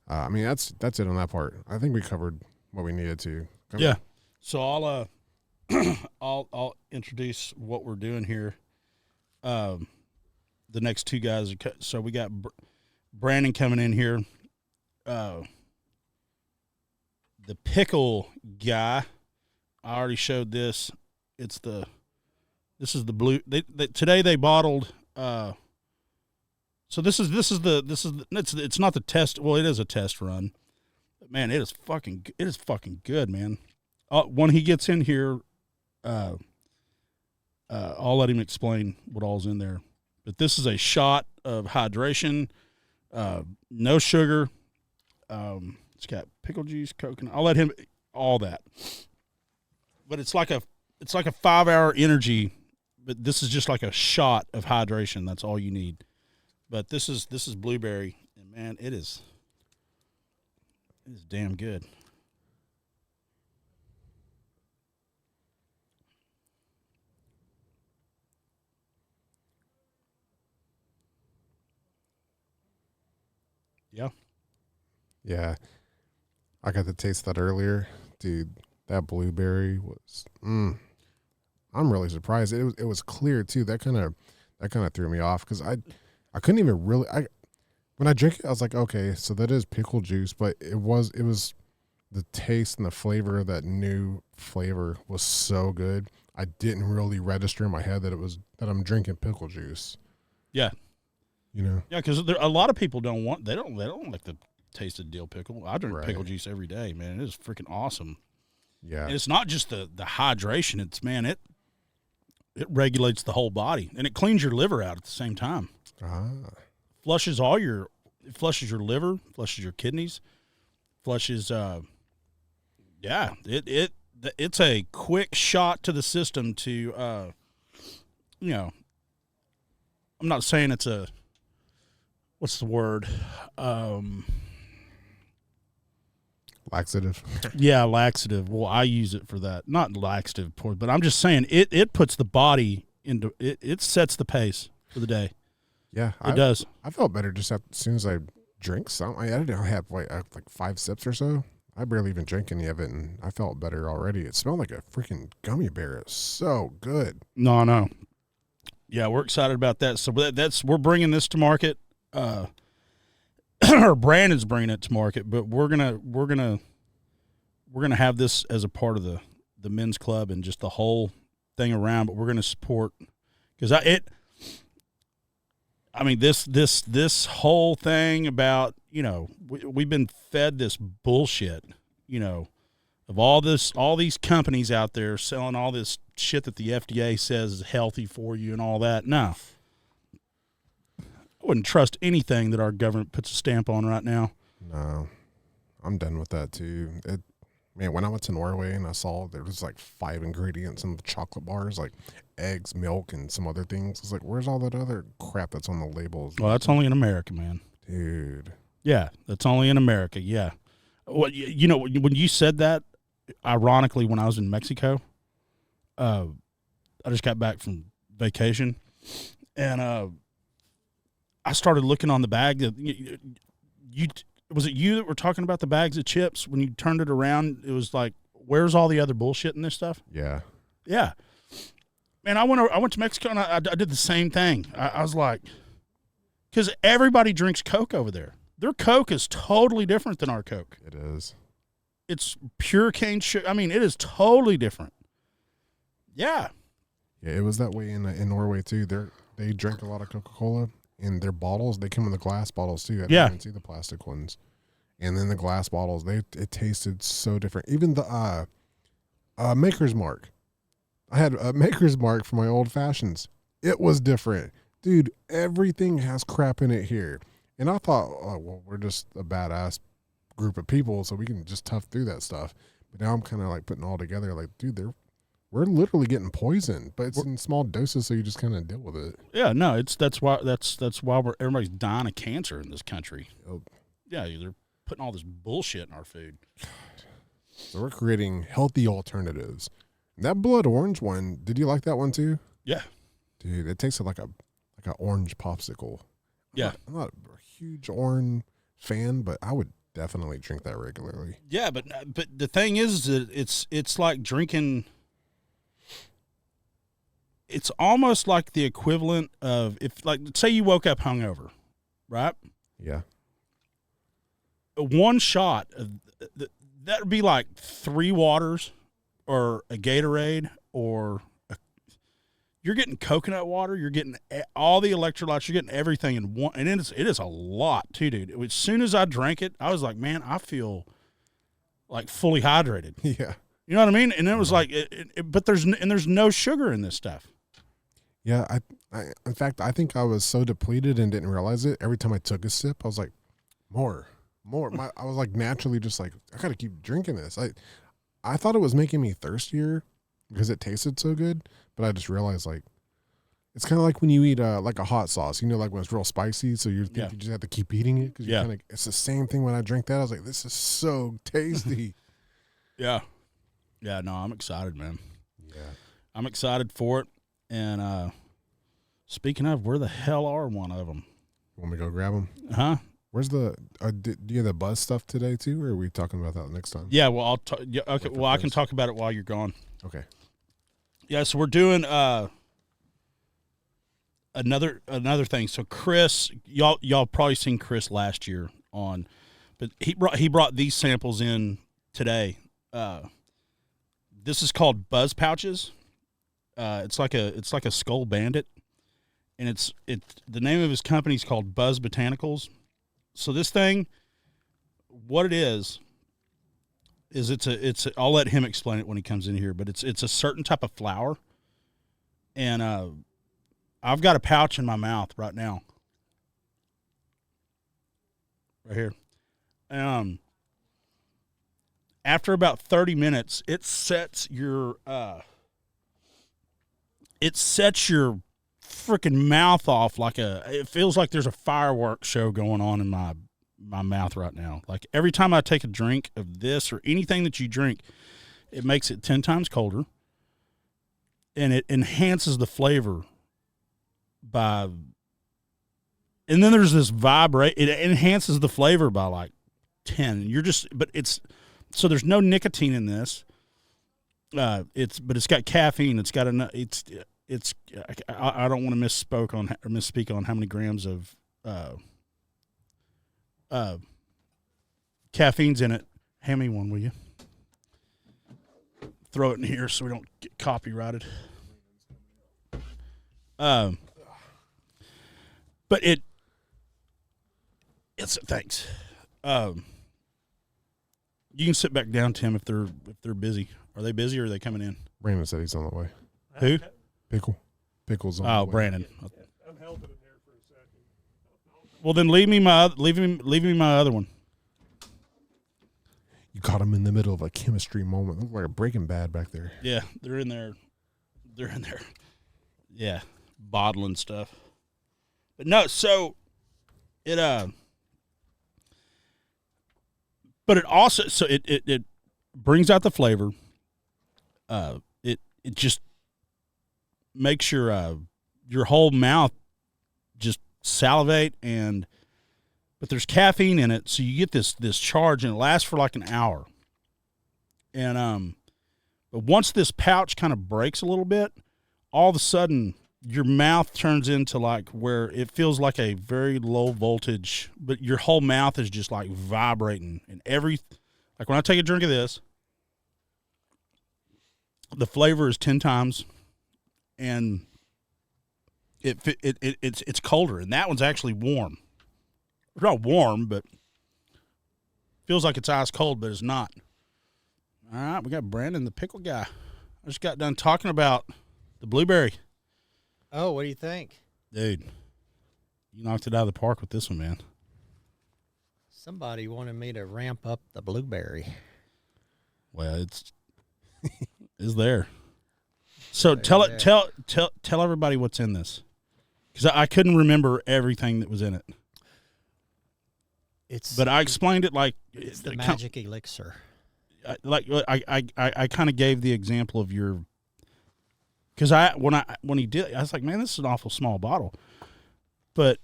I mean, that's it on that part. I think we covered what we needed to. Yeah. So I'll I'll introduce what we're doing here. The next two guys. So we got Brandon coming in here. The pickle guy. I already showed this. This is the blue. Today they bottled. So it's not the test. Well, it is a test run. But man, it is fucking good, man. When he gets in here, I'll let him explain what all's in there. But this is a shot of hydration, no sugar. It's got pickle juice, coconut. I'll let him all that. But it's like a 5-hour energy. But this is just like a shot of hydration. That's all you need. But this is blueberry, and man, it is damn good. Yeah. Yeah. I got to taste that earlier. Dude, that blueberry was I'm really surprised. It was clear too. That kind of threw me off, because I couldn't even really when I drink it, I was like, okay, so that is pickle juice, but it was the taste and the flavor of that new flavor was so good. I didn't really register in my head that I'm drinking pickle juice. Yeah. You know? Yeah, because a lot of people don't like the taste of dill pickle. I drink Right. pickle juice every day, man. It is freaking awesome. Yeah. And it's not just the hydration. It's, man, it regulates the whole body, and it cleans your liver out at the same time. Ah. Flushes it flushes your liver, flushes your kidneys, flushes. It's a quick shot to the system to, I'm not saying it's a, what's the word? Laxative. Yeah, laxative. Well, I use it for that. Not laxative, but I'm just saying it puts the body into it sets the pace for the day. Yeah. It does. I felt better just as soon as I drank some. I didn't have like 5 sips or so. I barely even drank any of it, and I felt better already. It smelled like a freaking gummy bear. It's so good. No. Yeah, we're excited about that. So we're bringing this to market. Or Brandon's bringing it to market, but we're gonna have this as a part of the men's club and just the whole thing around. But we're gonna support because this whole thing about, we've been fed this bullshit, of all these companies out there selling all this shit that the FDA says is healthy for you and all that. No, I wouldn't trust anything that our government puts a stamp on right now. No, I'm done with that too. When I went to Norway and I saw there was like 5 ingredients in the chocolate bars, like eggs, milk, and some other things. It's like, where's all that other crap that's on the labels? Well, that's only in America, man. Dude. Yeah, that's only in America. Yeah. Well, when you said that, ironically, when I was in Mexico, I just got back from vacation, and I started looking on the bag. Was it you that were talking about the bags of chips? When you turned it around, it was like, where's all the other bullshit in this stuff? Yeah. Yeah. Man, I went to Mexico, and I did the same thing. I was like, because everybody drinks Coke over there. Their Coke is totally different than our Coke. It is. It's pure cane sugar. I mean, it is totally different. Yeah. Yeah, it was that way in Norway too. They drink a lot of Coca-Cola. In their bottles, they come in the glass bottles too. I didn't even see the plastic ones. And then the glass bottles, it tasted so different. Even the Maker's Mark. I had a Maker's Mark for my old fashions. It was different. Dude, everything has crap in it here. And I thought, oh, well, we're just a badass group of people, so we can just tough through that stuff. But now I'm kind of like putting it all together, like, dude, we're literally getting poisoned, but it's in small doses, so you just kind of deal with it. Yeah, no, that's why everybody's dying of cancer in this country. Yep. Yeah, they're putting all this bullshit in our food. So we're creating healthy alternatives. And that blood orange one, did you like that one too? Yeah, dude, it tasted like an orange popsicle. Yeah, I'm not a huge orange fan, but I would definitely drink that regularly. Yeah, but the thing is that it's like drinking. It's almost like the equivalent of if, like, say you woke up hungover, right? Yeah. One shot of that would be like 3 waters, or a Gatorade, or you're getting coconut water. You're getting all the electrolytes. You're getting everything in one, and it is a lot too, dude. As soon as I drank it, I was like, man, I feel like fully hydrated. Yeah. You know what I mean? And it was like, but there's no sugar in this stuff. Yeah, I in fact, I think I was so depleted and didn't realize it. Every time I took a sip, I was like, more. I was like naturally just like, I got to keep drinking this. I thought it was making me thirstier because it tasted so good, but I just realized, like, it's kind of like when you eat like a hot sauce, like when it's real spicy, so you think you just have to keep eating it because it's the same thing when I drink that. I was like, this is so tasty. Yeah. No, I'm excited, man. Yeah, I'm excited for it. And speaking of, where the hell are one of them? Want me to go grab them? Huh? Where's do you have the buzz stuff today too, or are we talking about that next time? Yeah, well, okay. Well, I can talk about it while you're gone. Okay. Yeah, so we're doing another thing. So Chris, y'all probably seen Chris last year on, but he brought these samples in today. This is called Buzz Pouches. It's like a Skull Bandit, and the name of his company is called Buzz Botanicals. So this thing, what it is it's I'll let him explain it when he comes in here, but it's a certain type of flower, and I've got a pouch in my mouth right now, right here. After about 30 minutes, it sets your freaking mouth off it feels like there's a fireworks show going on in my mouth right now. Like every time I take a drink of this or anything that you drink, it makes it 10 times colder, and it enhances the flavor and then there's this it enhances the flavor by like 10. So there's no nicotine in this. But it's got caffeine. It's got I don't want to misspeak on how many grams of caffeine's in it. Hand me one, will you? Throw it in here so we don't get copyrighted. But it's thanks. You can sit back down, Tim, if they're busy. Are they busy or are they coming in? Brandon said he's on the way. Who? Pickle's on the way. Brandon. I'm helping him here for a second. Well, then leave me my other one. You caught him in the middle of a chemistry moment. Looked like a Breaking Bad back there. Yeah, they're in there. Yeah, bottling stuff. But no, so it but it also it brings out the flavor. It just makes your whole mouth just salivate, but there's caffeine in it, so you get this charge, and it lasts for like an hour. And but once this pouch kind of breaks a little bit, all of a sudden your mouth turns into like where it feels like a very low voltage, but your whole mouth is just like vibrating, and like when I take a drink of this, the flavor is 10 times, and it's colder, and that one's actually warm. It's not warm, but feels like it's ice cold, but it's not. All right, we got Brandon, the pickle guy. I just got done talking about the blueberry. Oh, what do you think? Dude, you knocked it out of the park with this one, man. Somebody wanted me to ramp up the blueberry. Well, it's there. So tell everybody what's in this, because I couldn't remember everything that was in it. But I explained it like it's the magic elixir. I kind of gave the example of your. Because when he did, I was like, man, this is an awful small bottle, but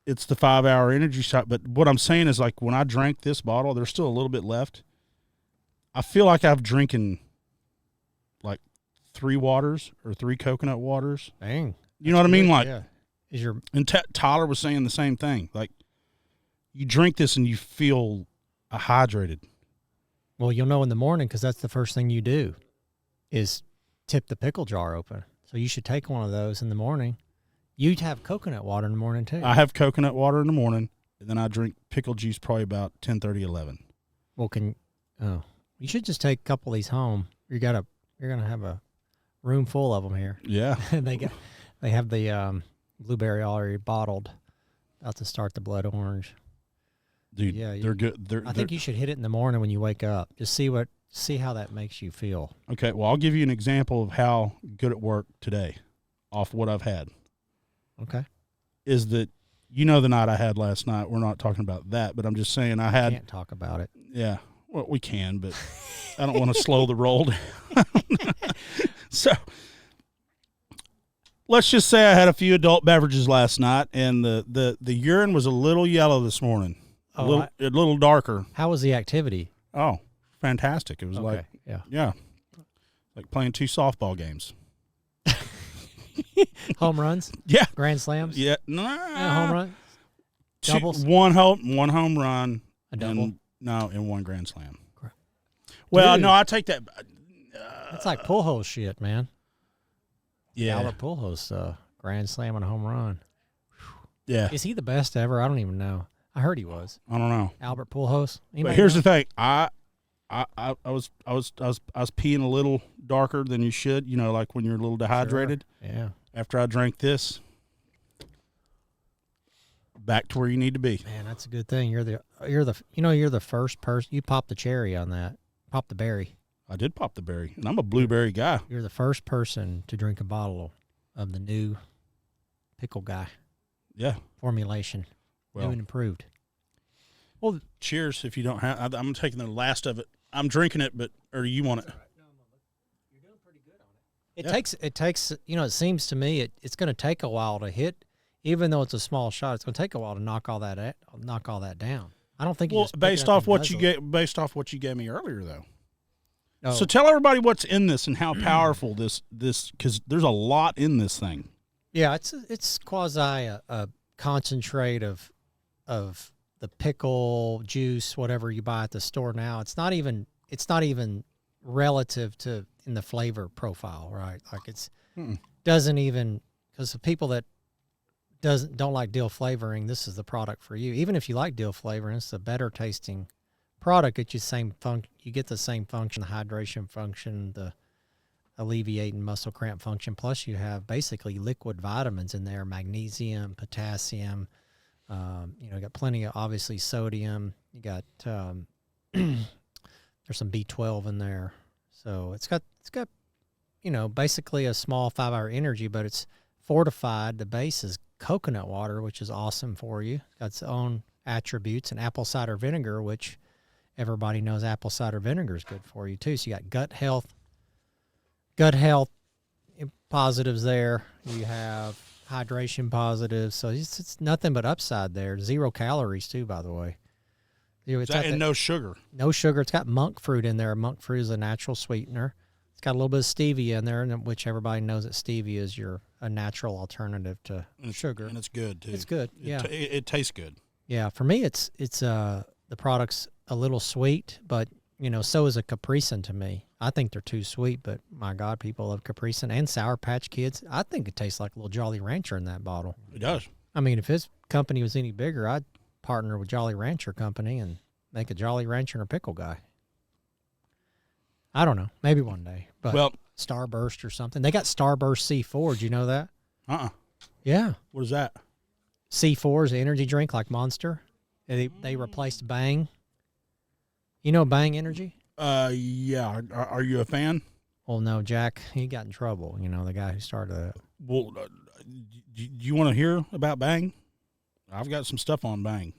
it's the 5-hour energy shot. But what I'm saying is, like, when I drank this bottle, there's still a little bit left. I feel like I've drinking like 3 waters or 3 coconut waters. Dang, you know what I mean? Like, yeah. And Tyler was saying the same thing. Like, you drink this and you feel hydrated. Well, you'll know in the morning, because that's the first thing you do is tip the pickle jar open. So you should take one of those in the morning. You'd have coconut water in the morning too. I have coconut water in the morning, and then I drink pickle juice probably about 10:30, 11. Well, you should just take a couple of these home. You're gonna have a room full of them here. Yeah. they have the blueberry already bottled, about to start the blood orange. Dude, yeah, they're good. I think you should hit it in the morning when you wake up. Just see how that makes you feel. Okay, well, I'll give you an example of how good it worked today off what I've had. Okay. Is that, the night I had last night, we're not talking about that, but I'm just saying I had. Can't talk about it. Yeah, well, we can, but I don't want to slow the roll down. So, let's just say I had a few adult beverages last night, and the urine was a little yellow this morning. A little darker. How was the activity? Oh, fantastic. It was okay. like playing 2 softball games. Home runs, Yeah. grand slams, Yeah. Nah. home run, doubles? One home run. A double? And one grand slam. Well, Dude. no, I take that. It's like Pujols shit, man. Yeah. Albert Pujols, grand slam and a home run. Yeah. Is he the best ever? I don't even know. I heard he was. I don't know. Albert Pujols. But here's the thing. I was peeing a little darker than you should, like when you're a little dehydrated. Yeah. After I drank this, back to where you need to be. Man, that's a good thing. You're the first person. You popped the cherry on that. Pop the berry. I did pop the berry, and I'm a blueberry guy. You're the first person to drink a bottle of the new pickle guy Yeah. formulation. Well, New and improved. well, cheers. If you don't have, I'm taking the last of it. I'm drinking it, or you want it? It takes, it seems to me it's going to take a while to hit, even though it's a small shot. It's going to take a while to knock all that down. I don't think. You Well, just pick it based up off and what guzzle you it. based off what you gave me earlier, though. Oh, So tell everybody what's in this and how powerful this because there's a lot in this thing. yeah, it's quasi a concentrate of the pickle juice, whatever you buy at the store now. It's not even relative to in the flavor profile, right? Like doesn't even, because the people that don't like dill flavoring, this is the product for you. Even if you like dill flavoring, it's a better tasting product. It's just you get the same function, the hydration function, the alleviating muscle cramp function. Plus, you have basically liquid vitamins in there: magnesium, potassium. You got plenty of obviously sodium. You got there's some B12 in there, so it's got basically a small 5-hour energy, but it's fortified. The base is coconut water, which is awesome for you. Got its own attributes, and apple cider vinegar, which everybody knows apple cider vinegar is good for you too. So you got gut health positives there. You have hydration positives. So it's nothing but upside there. 0 calories too, by the way. It's got And no sugar. no sugar. It's got monk fruit in there. Monk fruit is a natural sweetener. It's got a little bit of stevia in there, which everybody knows that stevia is a natural alternative to sugar. And it's good too. It's good. Yeah. It tastes good. Yeah, for me, it's the product's a little sweet, but so is a Capri Sun to me. I think they're too sweet, but my God, people love Capri Sun and Sour Patch Kids. I think it tastes like a little Jolly Rancher in that bottle. It does. I mean, if his company was any bigger, I'd partner with Jolly Rancher Company and make a Jolly Rancher and a pickle guy. I don't know, maybe one day, but Well, Starburst or something. They got Starburst C4. Did you know that? Yeah. What is that? C4 is an energy drink like Monster. They replaced Bang. You know Bang Energy? Yeah. Are you a fan? Well, no, Jack, he got in trouble. The guy who started that. Well, do you want to hear about Bang? I've got some stuff on Bang.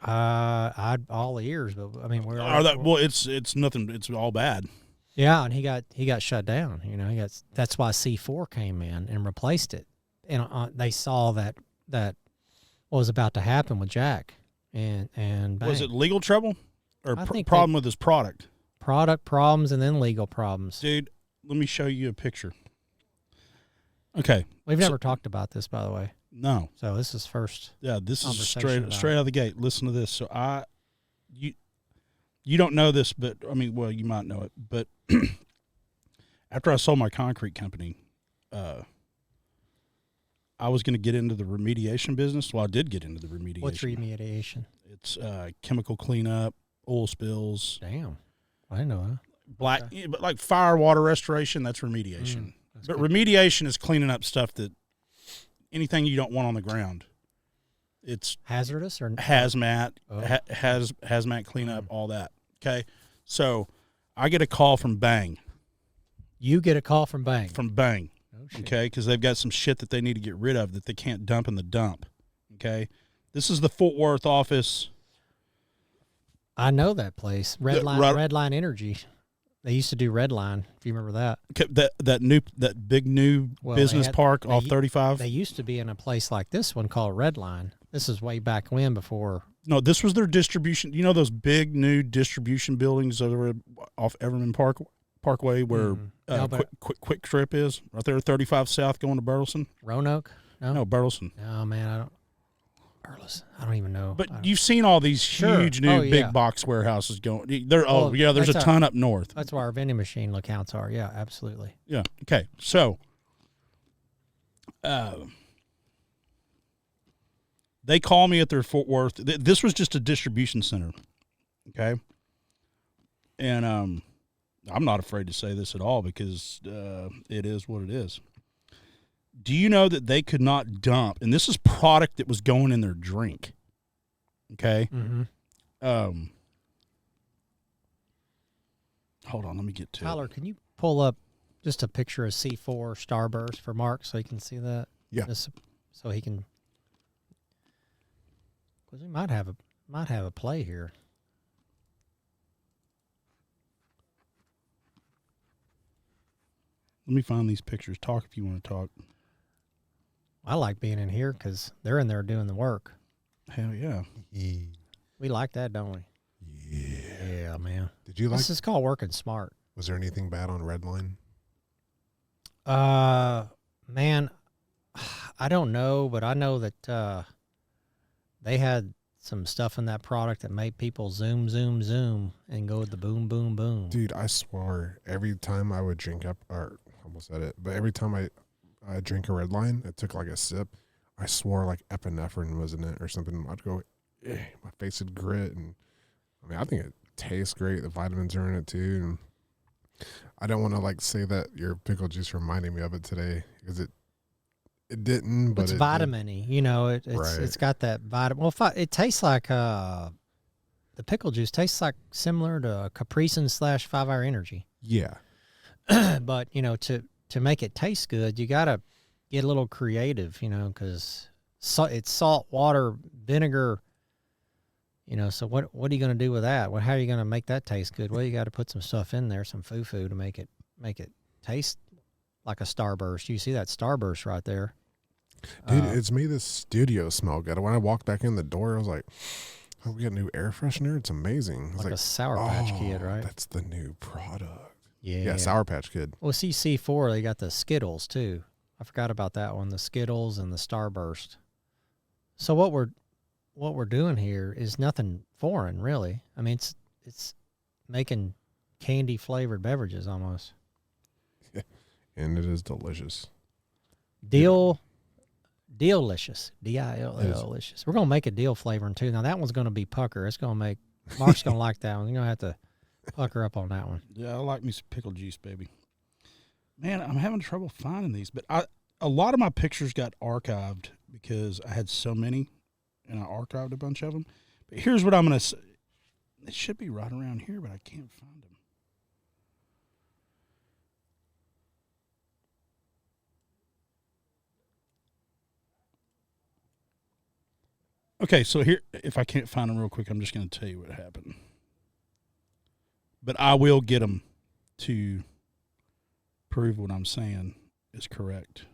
I'd all ears, but I mean, it's nothing. It's all bad. Yeah, and he got shut down. That's why C4 came in and replaced it, and they saw that what was about to happen with Jack, and Bang. Was it legal trouble or I think problem with his product? Product problems and then legal problems. Dude, let me show you a picture. Okay. We've never talked about this, by the way. No. So this is first. Yeah, this is Conversation about straight out of the gate. Listen to this. So you don't know this, but I mean, well, you might know it. But after I sold my concrete company, I was going to get into the remediation business. Well, I did get into the remediation. What's remediation? It's chemical cleanup, oil spills, Damn, I didn't know that. but like fire, water restoration. That's remediation. But remediation is cleaning up stuff that anything you don't want on the ground. It's Hazardous or hazmat, hazmat cleanup, all that. Okay, so I get a call from Bang. You get a call from Bang. Oh, shit. Okay, because they've got some shit that they need to get rid of that they can't dump in the dump. Okay, this is the Fort Worth office. I know that place. Redline Energy. They used to do Redline. If you remember that. That big new business park off 35. They used to be in a place like this one called Redline. This is way back when, before. No, this was their distribution. You know those big new distribution buildings over off Everman Parkway where No, but- quick trip is right there, 35 South going to Burleson. Roanoke? No, Burleson. No, man, I don't. Burleson. I don't even know. I But don't- you've seen all these Sure. huge new Oh, yeah. big box warehouses going. There's Well, a that's ton up north. that's where our vending machine accounts are. Yeah, absolutely. Yeah. Okay. So, they call me at their Fort Worth. This was just a distribution center. Okay. And I'm not afraid to say this at all because it is what it is. Do you know that they could not dump, and this is product that was going in their drink. Okay. Mm-hmm. Hold on, let me get to Tyler, it. can you pull up just a picture of C4 Starburst for Mark so he can see that? Yeah. So he can, because we might have a play here. Let me find these pictures. Talk if you want to talk. I like being in here because they're in there doing the work. Hell yeah. We like that, don't we? Yeah. Yeah, man. Did you like? This is called working smart. Was there anything bad on Redline? Man, I don't know, but I know that they had some stuff in that product that made people zoom, zoom, zoom, and go with the boom, boom, boom. Dude, I swore every time I would drink up, or almost said it, but every time I drink a Redline, it took like a sip. I swore like epinephrine was in it or something. I'd go, my face would grit, and I mean, I think it tastes great. The vitamins are in it too, and I don't want to like say that your pickle juice reminded me of it today because it didn't. But It's it did. vitamin-y, you know. It's got that vitamin. Well, it tastes like the pickle juice tastes like similar to Capri-Sun / 5 Hour Energy. Yeah, But you know, to make it taste good, you gotta get a little creative, you know, because it's salt, water, vinegar. You know, so what are you gonna do with that? Well, how are you gonna make that taste good? Well, you got to put some stuff in there, some foo-foo to make it taste like a Starburst. You see that Starburst right there, dude, it's made this studio smell good. When I walked back in the door, I was like, "Oh, we got a new air freshener. It's amazing." It's like a Sour Patch Kid, right? That's the new product. Yeah, Yeah, Sour Patch Kid. Well, C4, they got the Skittles too. I forgot about that one, the Skittles and the Starburst. So what we're doing here is nothing foreign, really. I mean, it's making candy flavored beverages almost. And it is delicious. Delicious. Delicious. We're gonna make a deal flavoring too. Now that one's gonna be pucker. It's gonna make Mark's gonna like that one. You're gonna have to pucker up on that one. Yeah, I like me some pickle juice, baby. Man, I'm having trouble finding these, but a lot of my pictures got archived because I had so many, and I archived a bunch of them. But here's what I'm going to say. It should be right around here, but I can't find them. Okay, so here, if I can't find them real quick, I'm just going to tell you what happened. But I will get them to prove what I'm saying is correct.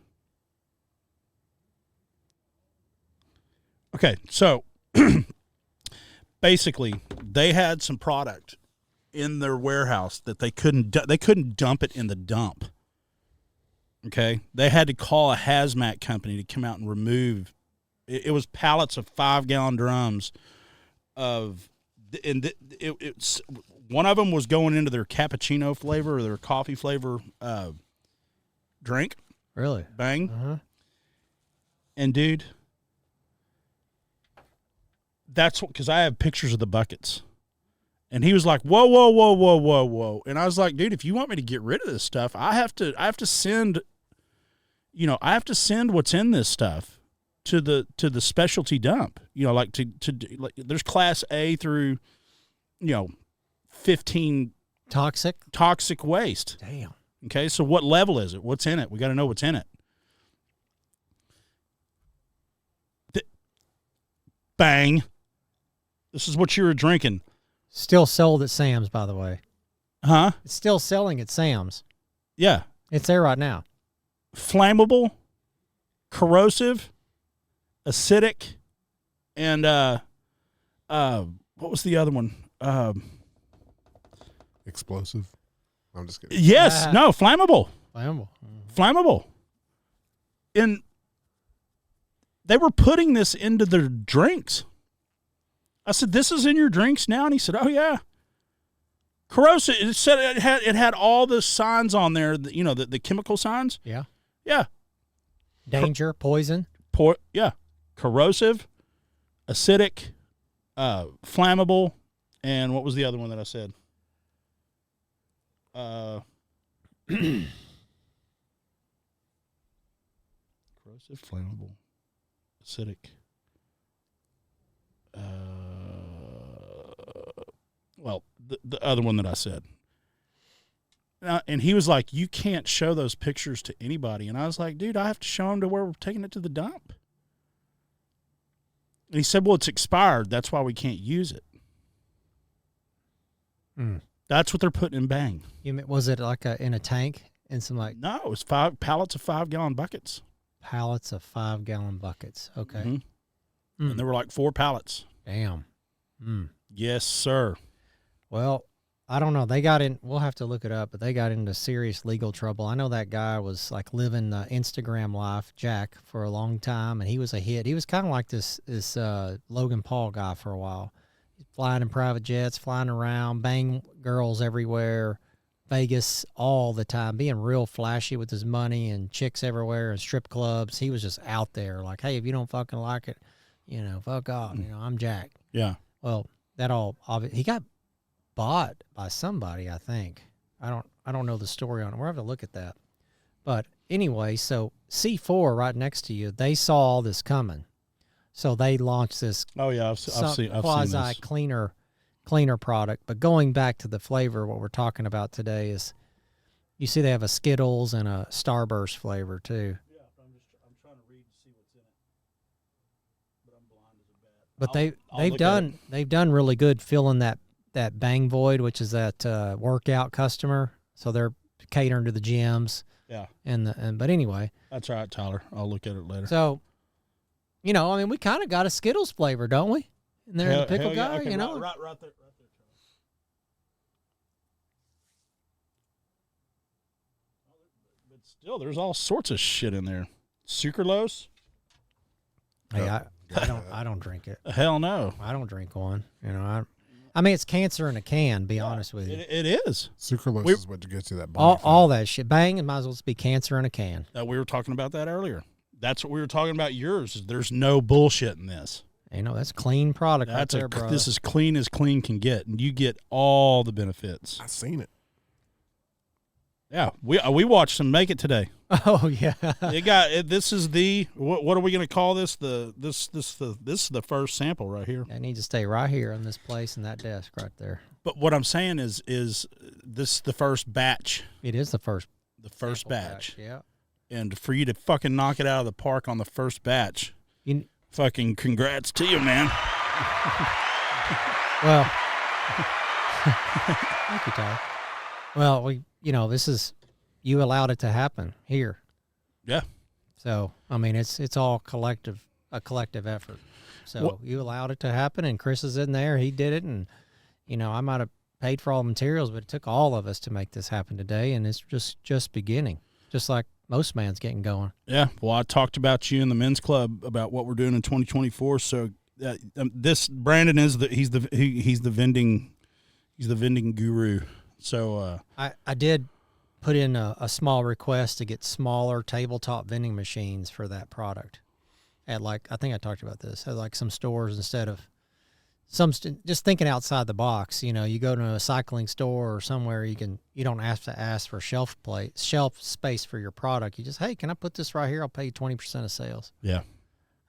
Okay, so basically, they had some product in their warehouse that they couldn't dump it in the dump. Okay, they had to call a hazmat company to come out and remove. It was pallets of 5-gallon drums of, and it's one of them was going into their cappuccino flavor or their coffee flavor drink. Really? Bang. Uh-huh. And dude, that's what, because I have pictures of the buckets. And he was like, whoa, whoa, whoa, whoa, whoa, whoa. And I was like, dude, if you want me to get rid of this stuff, I have to send, I have to send what's in this stuff to the specialty dump. Like like there's class A through, 15 toxic waste. Damn. Okay, so what level is it? What's in it? We got to know what's in it. Bang. This is what you were drinking. Still sold at Sam's, by the way. Huh? It's still selling at Sam's. Yeah. It's there right now. Flammable, corrosive, acidic, and what was the other one? Explosive. I'm just kidding. Yes, no, flammable. Flammable. And they were putting this into their drinks. I said, "This is in your drinks now?" And he said, "Oh yeah." Corrosive. It said it had all the signs on there. The chemical signs. Yeah. Yeah. Danger, poison. Yeah. Corrosive, acidic, flammable, and what was the other one that I said? Corrosive, flammable, acidic. Well, the other one that I said. And he was like, "You can't show those pictures to anybody." And I was like, "Dude, I have to show them to where we're taking it to the dump." And he said, "Well, it's expired. That's why we can't use it." That's what they're putting in Bang. Was it like in a tank and some like No, it was 5 pallets of 5-gallon buckets. pallets of 5-gallon buckets? Okay. And there were like 4 pallets. Damn. Yes, sir. Well, I don't know. They got in. We'll have to look it up, but they got into serious legal trouble. I know that guy was like living the Instagram life, Jack, for a long time, and he was a hit. He was kind of like this Logan Paul guy for a while. Flying in private jets, flying around, bang girls everywhere, Vegas all the time, being real flashy with his money and chicks everywhere and strip clubs. He was just out there like, "Hey, if you don't fucking like it, fuck off. I'm Jack." Yeah. Well, he got bought by somebody, I think. I don't know the story on it. We'll have to look at that. But anyway, so C4 right next to you, they saw all this coming. So they launched this Oh, yeah. I've seen quasi this. cleaner product. But going back to the flavor, what we're talking about today is, you see they have a Skittles and a Starburst flavor too. Yeah, I'm trying to read to see what's in it. But I'm blind as a bat. But they've done really good filling that Bang Void, which is that workout customer. So they're catering to the gyms. Yeah. But anyway. That's all right, Tyler. I'll look at it later. So, we kind of got a Skittles flavor, don't we? In there, in the pickle guy, Okay, Right there. Right there. But still, there's all sorts of shit in there. Sucralose? Hey, I don't drink it. Hell no. I don't drink one. I mean, it's cancer in a can. Be honest with you. It is. Sucralose is what gets you that body fat. All that shit. Bang, it might as well be cancer in a can. We were talking about that earlier. That's what we were talking about. Yours is there's no bullshit in this. That's clean product right there, bro. This is clean as clean can get, and you get all the benefits. I've seen it. Yeah, we watched them make it today. Oh yeah. This is the what are we going to call this? This is the first sample right here. I need to stay right here on this place and that desk right there. But what I'm saying is this the first batch? It is the first batch. Yeah. And for you to fucking knock it out of the park on the first batch, fucking congrats to you, man. Well, thank you, Tyler. Well, you allowed it to happen here. Yeah. So, I mean, it's all a collective effort. So you allowed it to happen, and Chris is in there. He did it, and, I might have paid for all the materials, but it took all of us to make this happen today, and it's just beginning, just like most man's getting going. Yeah. Well, I talked about you in the men's club about what we're doing in 2024. So this Brandon he's the vending guru. So I did put in a small request to get smaller tabletop vending machines for that product. At I think I talked about this. At like some stores, instead of just thinking outside the box. You go to a cycling store or somewhere, you don't have to ask for shelf space for your product. You just, hey, can I put this right here? I'll pay you 20% of sales. Yeah.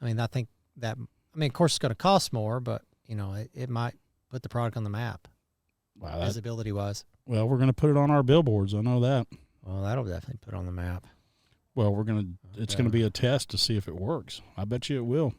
I mean, I think that, of course it's going to cost more, but it might put the product on the map. Wow. Visibility wise. Well, we're going to put it on our billboards. I know that. Well, that'll definitely put it on the map. Well, it's going to be a test to see if it works. I bet you it will.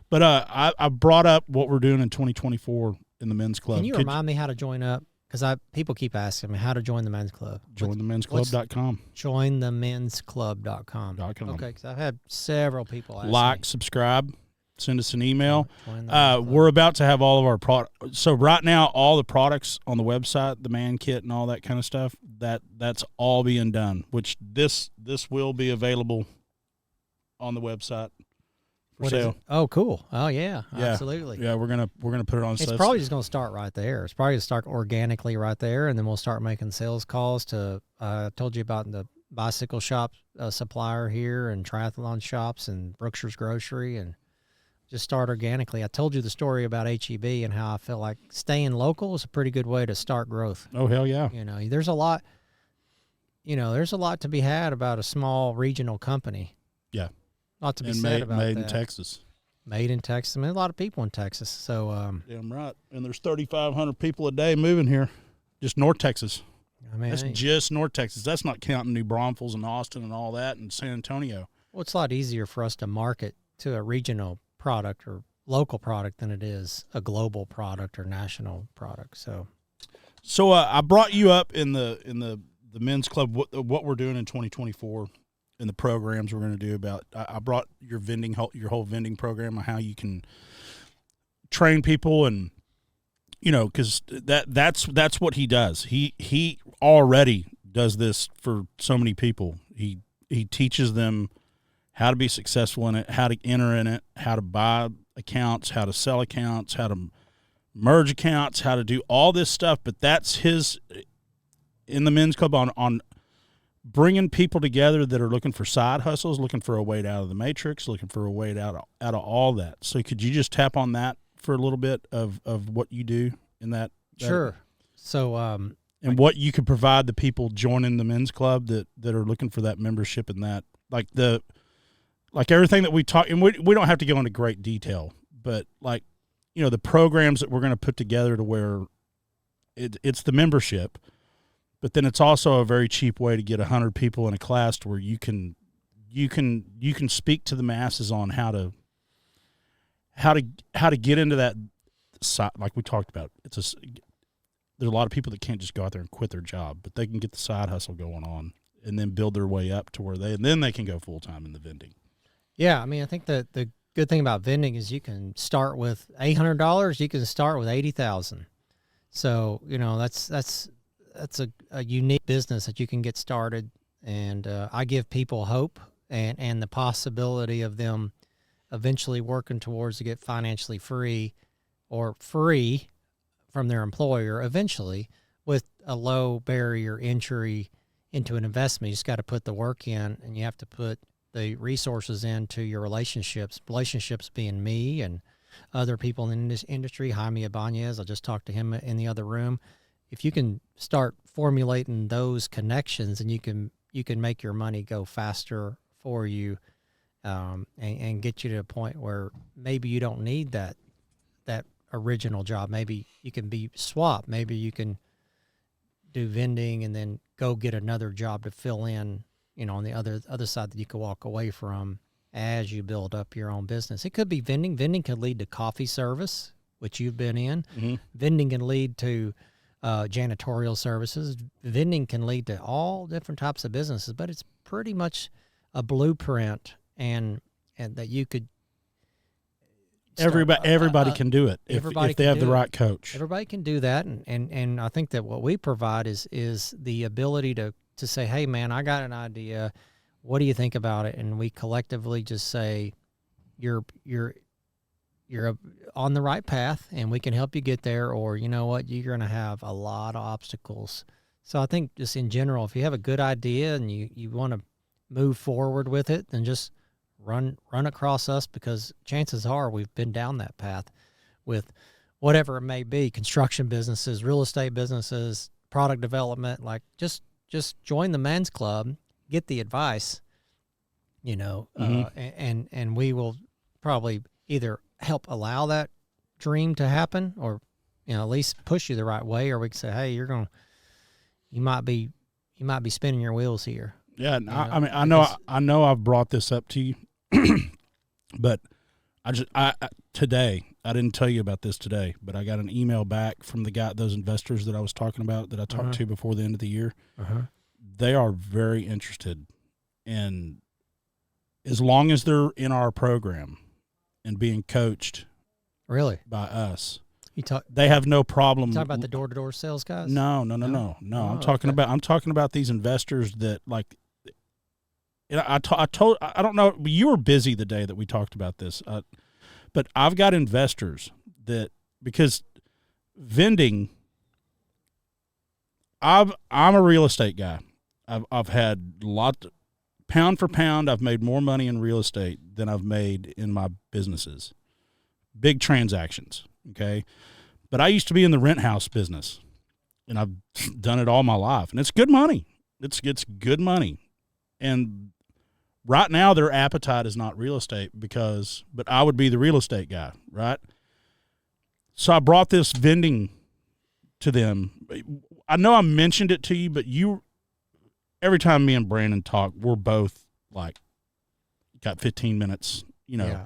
But I brought up what we're doing in 2024 in the men's club. Can you remind me how to join up? Because people keep asking me how to join the men's club. JoinTheMen'sClub.com. JoinTheMen'sClub.com. Okay, because I've had several people ask me. Subscribe. send us an email. Join the Man Club. We're about to have all of our products. So right now, all the products on the website, the man kit and all that kind of stuff, that's all being done, which this will be available on the website for What is sale. it? Oh, cool. Oh, yeah, Yeah. absolutely. Yeah, we're gonna put it on. It's probably just going to start right there. It's probably going to start organically right there, and then we'll start making sales calls to. I told you about the bicycle shop supplier here, and triathlon shops, and Brookshire's Grocery, and just start organically. I told you the story about HEB and how I felt like staying local is a pretty good way to start growth. Oh hell yeah! You know, there's a lot. You know, there's a lot to be had about a small regional company. Yeah. A lot to be And said about made that. in Texas. Made in Texas. I mean, a lot of people in Texas. So, Damn right. And there's 3,500 people a day moving here, just North Texas. I mean, That's just North Texas. That's not counting New Braunfels and Austin and all that and San Antonio. well, it's a lot easier for us to market to a regional product or local product than it is a global product or national product. So I brought you up in the men's club what we're doing in 2024 and the programs we're going to do about. I brought your whole vending program on how you can train people, and you know, because that's what he does. He already does this for so many people. He teaches them how to be successful in it, how to enter in it, how to buy accounts, how to sell accounts, how to merge accounts, how to do all this stuff. But that's his in the men's club on bringing people together that are looking for side hustles, looking for a way out of the matrix, looking for a way out of all that. So could you just tap on that for a little bit of what you do in that? Sure. So, And what you could provide the people joining the men's club that are looking for that membership and that, like everything that we talk, and we don't have to go into great detail, but like, you know, the programs that we're going to put together to where it's the membership, but then it's also a very cheap way to get 100 people in a class to where you can speak to the masses on how to get into that side, like we talked about. There's a lot of people that can't just go out there and quit their job, but they can get the side hustle going on and then build their way up to where then they can go full time in the vending. yeah, I mean, I think that the good thing about vending is you can start with $800. You can start with 80,000. So, you know, that's a unique business that you can get started. And I give people hope and the possibility of them eventually working towards to get financially free or free from their employer eventually with a low barrier entry into an investment. You just got to put the work in, and you have to put the resources into your relationships being me and other people in this industry. Jaime Ibanez, I just talked to him in the other room. If you can start formulating those connections, and you can make your money go faster for you, and get you to a point where maybe you don't need that original job. Maybe you can be swapped. Maybe you can do vending and then go get another job to fill in, you know, on the other side that you could walk away from as you build up your own business. It could be vending. Vending could lead to coffee service, which you've been in. Mm-hmm. Vending can lead to janitorial services. Vending can lead to all different types of businesses, but it's pretty much a blueprint and that you could start Everybody can do it if everybody they can have the do it. right coach. Everybody can do that, and I think that what we provide is the ability to say, hey man, I got an idea. What do you think about it? And we collectively just say, you're on the right path, and we can help you get there. Or you know what, you're going to have a lot of obstacles. So I think just in general, if you have a good idea and you want to move forward with it, then just run across us, because chances are we've been down that path with whatever it may be, construction businesses, real estate businesses, product development. Like just join the men's club, get the advice, you know, and we will probably either help allow that dream to happen, or, you know, at least push you the right way, or we can say, hey, you might be spinning your wheels here. Yeah, know, I know I've brought this up to you, but today, I didn't tell you about this today, but I got an email back from those investors that I was talking about that I talked to before the end of the year. They are very interested in, as long as they're in our program, and being coached Really? by us. You talk They have no problem. about the door-to-door sales guys? No. No? Oh, I'm talking okay. I'm talking about these investors that like. I don't know. You were busy the day that we talked about this, but I've got investors that because vending. I'm a real estate guy. I've had pound for pound. I've made more money in real estate than I've made in my businesses. Big transactions. Okay. But I used to be in the rent house business and I've done it all my life and it's good money. It's good money. And right now their appetite is not real estate but I would be the real estate guy. Right. So I brought this vending to them. I know I mentioned it to you, but every time me and Brandon talk, we're both like, got 15 minutes, Yeah.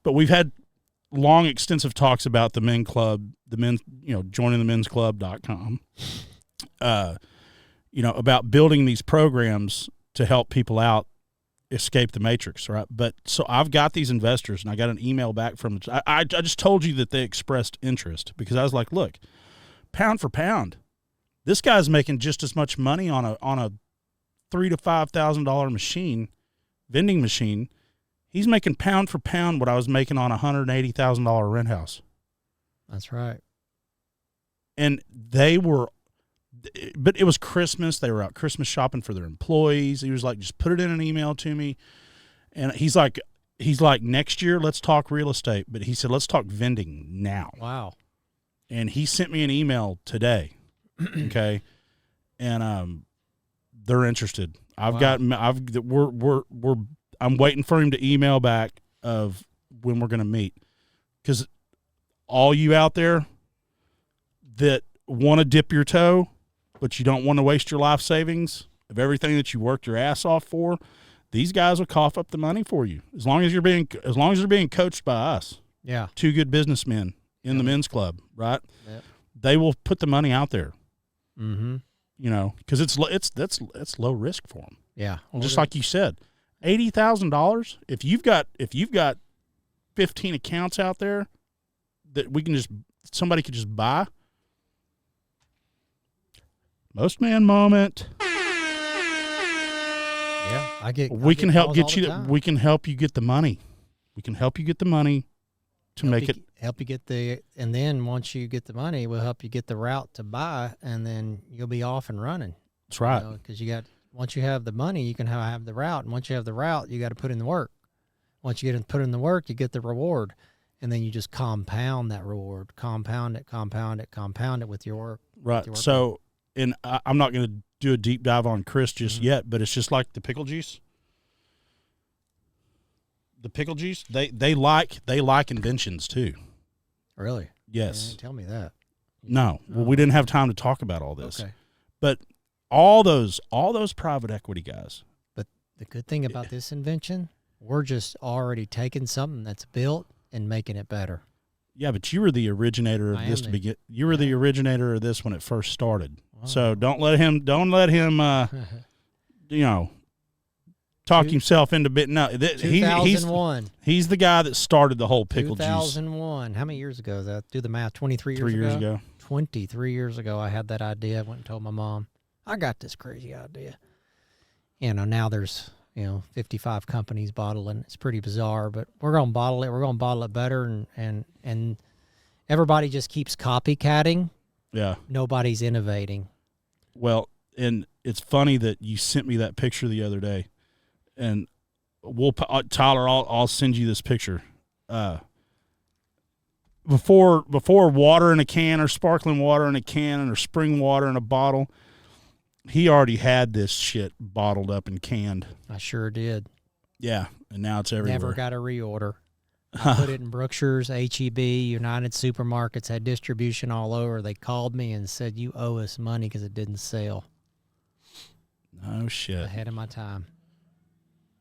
but we've had long, extensive talks about the men club, joining the men's club.com, about building these programs to help people out, escape the matrix. Right. But so I've got these investors and I got an email back from, I just told you that they expressed interest because I was like, look, pound for pound, this guy's making just as much money on a $3,000 to $5,000 vending machine. He's making pound for pound what I was making on a $180,000 rent house. That's right. And but it was Christmas. They were out Christmas shopping for their employees. He was like, just put it in an email to me. And he's like, next year, let's talk real estate. But he said, let's talk vending now. Wow. And he sent me an email today. Okay. And, they're interested. I'm waiting for him to email back of when we're going to meet. Cause all you out there that want to dip your toe, but you don't want to waste your life savings of everything that you worked your ass off for, these guys will cough up the money for you. As long as they're being coached by us. Yeah. Two good businessmen in the men's club, right? Yep. They will put the money out there. Mm-hmm. Because that's low risk for them. Yeah. Just like you said, $80,000. If you've got 15 accounts out there that somebody could just buy. Most man moment. Yeah, We can help calls all the time. We can help you get the money. We can help you get the money to make it. Help you get and then once you get the money, we'll help you get the route to buy, and then you'll be off and running. That's right. Because once you have the money, you can have the route, and once you have the route, you got to put in the work. Once you put in the work, you get the reward, and then you just compound that reward, compound it with your work. Right. With your So, and I'm not going to do a deep dive on Chris just yet, but it's just like the pickle juice. The pickle juice, they like inventions too. Really? Yes. You didn't tell me that. No. Well, we didn't have time to talk about all this. Okay. But all those private equity guys. But the good thing about this invention, we're just already taking something that's built and making it better. Yeah, but you were the originator of this to begin. You were the originator of this when it first started. Wow. So don't let him talk himself into bit. No, 2001. He's the guy that started the whole pickle juice. 2001. How many years ago is that? Do the math. 23 years ago? 3 years ago. 23 years ago, I had that idea. I went and told my mom, I got this crazy idea. Now there's, 55 companies bottling. It's pretty bizarre, but we're going to bottle it. We're going to bottle it better. And everybody just keeps copycatting. Yeah. Nobody's innovating. Well, and it's funny that you sent me that picture the other day. And Tyler, I'll send you this picture. Before water in a can or sparkling water in a can or spring water in a bottle, he already had this shit bottled up and canned. I sure did. Yeah, and now it's everywhere. Never got a reorder. I put it in Brookshire's, HEB, United Supermarkets, had distribution all over. They called me and said, you owe us money because it didn't sell. Oh, shit. Ahead of my time.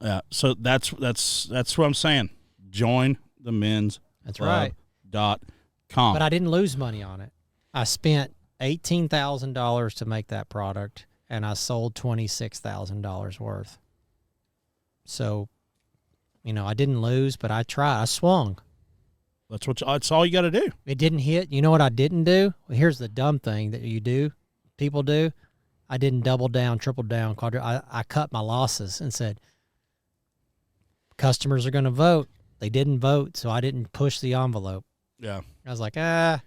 Yeah, so that's what I'm saying. Join the men's That's right. .com. But I didn't lose money on it. I spent $18,000 to make that product, and I sold $26,000 worth. So, I didn't lose, but I tried. I swung. That's all you got to do. It didn't hit. You know what I didn't do? Well, here's the dumb thing that people do. I didn't double down, triple down, I cut my losses and said, customers are going to vote. They didn't vote, so I didn't push the envelope. Yeah. I was like, I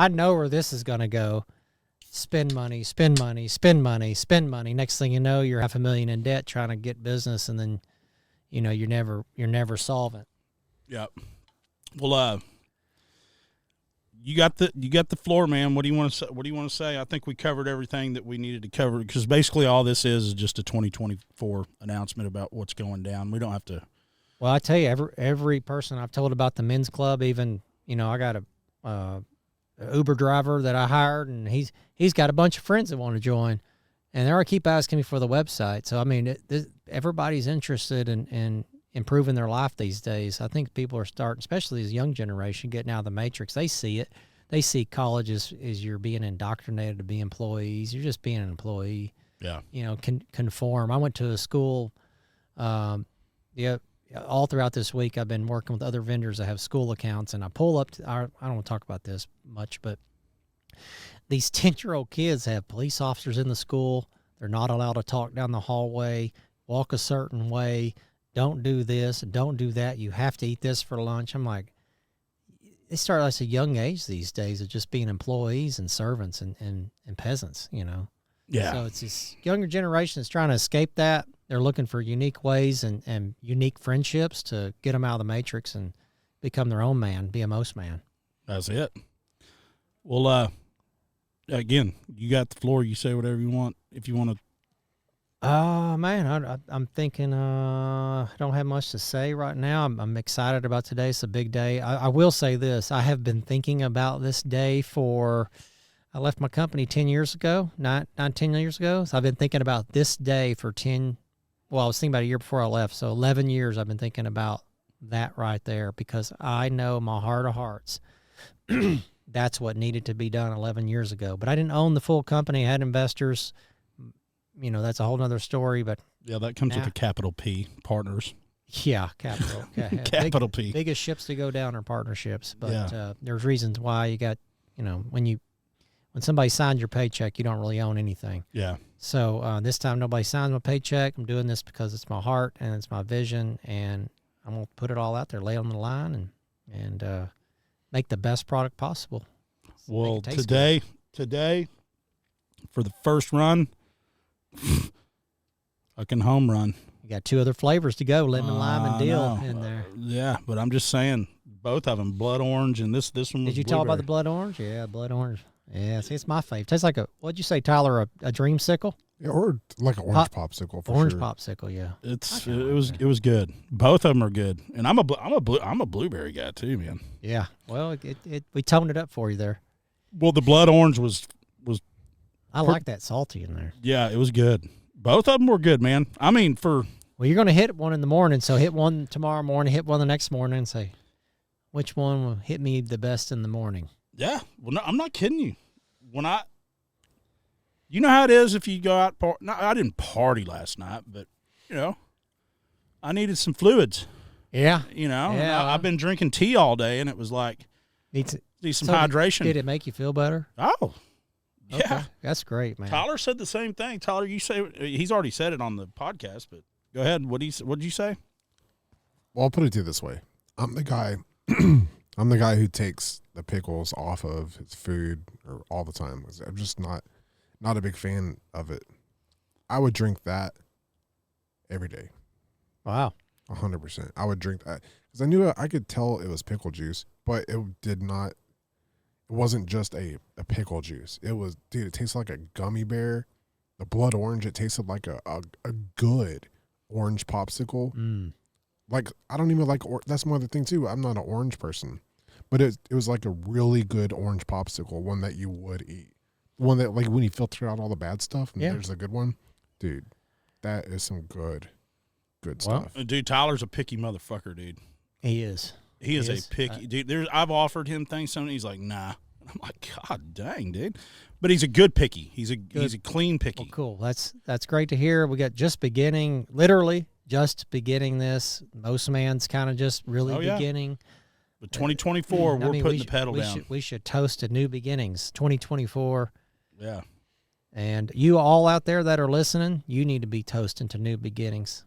know where this is going to go. Spend money, spend money, spend money, spend money. Next thing you know, you're $500,000 in debt trying to get business, and then, you're never solvent. Yeah. Well, you got the floor, man. What do you want to say? I think we covered everything that we needed to cover, because basically all this is just a 2024 announcement about what's going down. We don't have to. Well, I tell you, every person I've told about the men's club, even, I got a Uber driver that I hired, and he's got a bunch of friends that want to join, and they keep asking me for the website. So I mean, everybody's interested in improving their life these days. I think people are starting, especially this young generation, getting out of the matrix. They see it. They see college as you're being indoctrinated to be employees. You're just being an employee. Yeah. Conform. I went to a school. All throughout this week, I've been working with other vendors that have school accounts, and I pull up to I don't want to talk about this much, but these 10-year-old kids have police officers in the school. They're not allowed to talk down the hallway, walk a certain way, don't do this, don't do that. You have to eat this for lunch. I'm like, they start at a young age these days of just being employees and servants and peasants, Yeah. So it's this younger generation that's trying to escape that. They're looking for unique ways and unique friendships to get them out of the matrix and become their own man, be a most man. That's it. Well, again, you got the floor. You say whatever you want. If you want to. Man, I'm thinking I don't have much to say right now. I'm excited about today. It's a big day. I will say this. I have been thinking about this day I left my company 10 years ago, 10 years ago. So I've been thinking about this day for I was thinking about a year before I left. So 11 years I've been thinking about that right there, because I know in my heart of hearts that's what needed to be done 11 years ago. But I didn't own the full company. I had investors. That's a whole nother story. But yeah, that comes with a capital P, partners. Yeah, capital. Capital P. Biggest ships to go down are partnerships. But Yeah. There's reasons why you got, when somebody signs your paycheck, you don't really own anything. Yeah. So this time nobody signs my paycheck. I'm doing this because it's my heart and it's my vision, and I'm going to put it all out there, lay on the line, and make the best product possible. Well, today, for the first run, fucking home run. You got 2 other flavors to go, lemon, lime, and dill in there. Yeah, but I'm just saying, both of them, blood orange and this one was Did you talk about the blood orange? Yeah, blood orange. Yeah, see, it's my fave. Tastes like what'd you say, Tyler, a dreamsicle? Yeah, or like an orange popsicle for orange sure. popsicle, yeah. It was good. Both of them are good, and I'm a blueberry guy too, man. Yeah, well, we toned it up for you there. Well, the blood orange was. I like that salty in there. Yeah, it was good. Both of them were good, man. I mean, well, you're going to hit one in the morning, so hit one tomorrow morning, hit one the next morning, and say, which one will hit me the best in the morning? Yeah, well, no, I'm not kidding you. You know how it is if you go out. I didn't party last night, but I needed some fluids. Yeah, Yeah. I've been drinking tea all day, and it was like need some hydration. Did it make you feel better? Oh, yeah, okay. That's great, man. Tyler said the same thing. Tyler, you say he's already said it on the podcast, but go ahead. What did you say? Well, I'll put it to you this way: I'm the guy. I'm the guy who takes the pickles off of his food all the time. I'm just not a big fan of it. I would drink that every day. Wow. 100%. I would drink that because I knew I could tell it was pickle juice, but it wasn't just a pickle juice. It was, dude, it tasted like a gummy bear. The blood orange, it tasted like a good orange popsicle. Mm. Like, I don't even like, that's my other thing too. I'm not an orange person. But it was like a really good orange popsicle, one that you would eat. One that, like, when you filter out all the bad stuff, and there's a good one. Dude, that is some good stuff. Dude, Tyler's a picky motherfucker, dude. He is. He is a picky dude. I've offered him things, and he's like, nah. I'm like, God dang, dude. But he's a good picky. He's a clean picky. Well, cool. That's great to hear. We got literally just beginning this. Most man's kind of just really beginning. But 2024, we're putting the pedal down. We should toast to new beginnings. 2024. Yeah. And you all out there that are listening, you need to be toasting to new beginnings.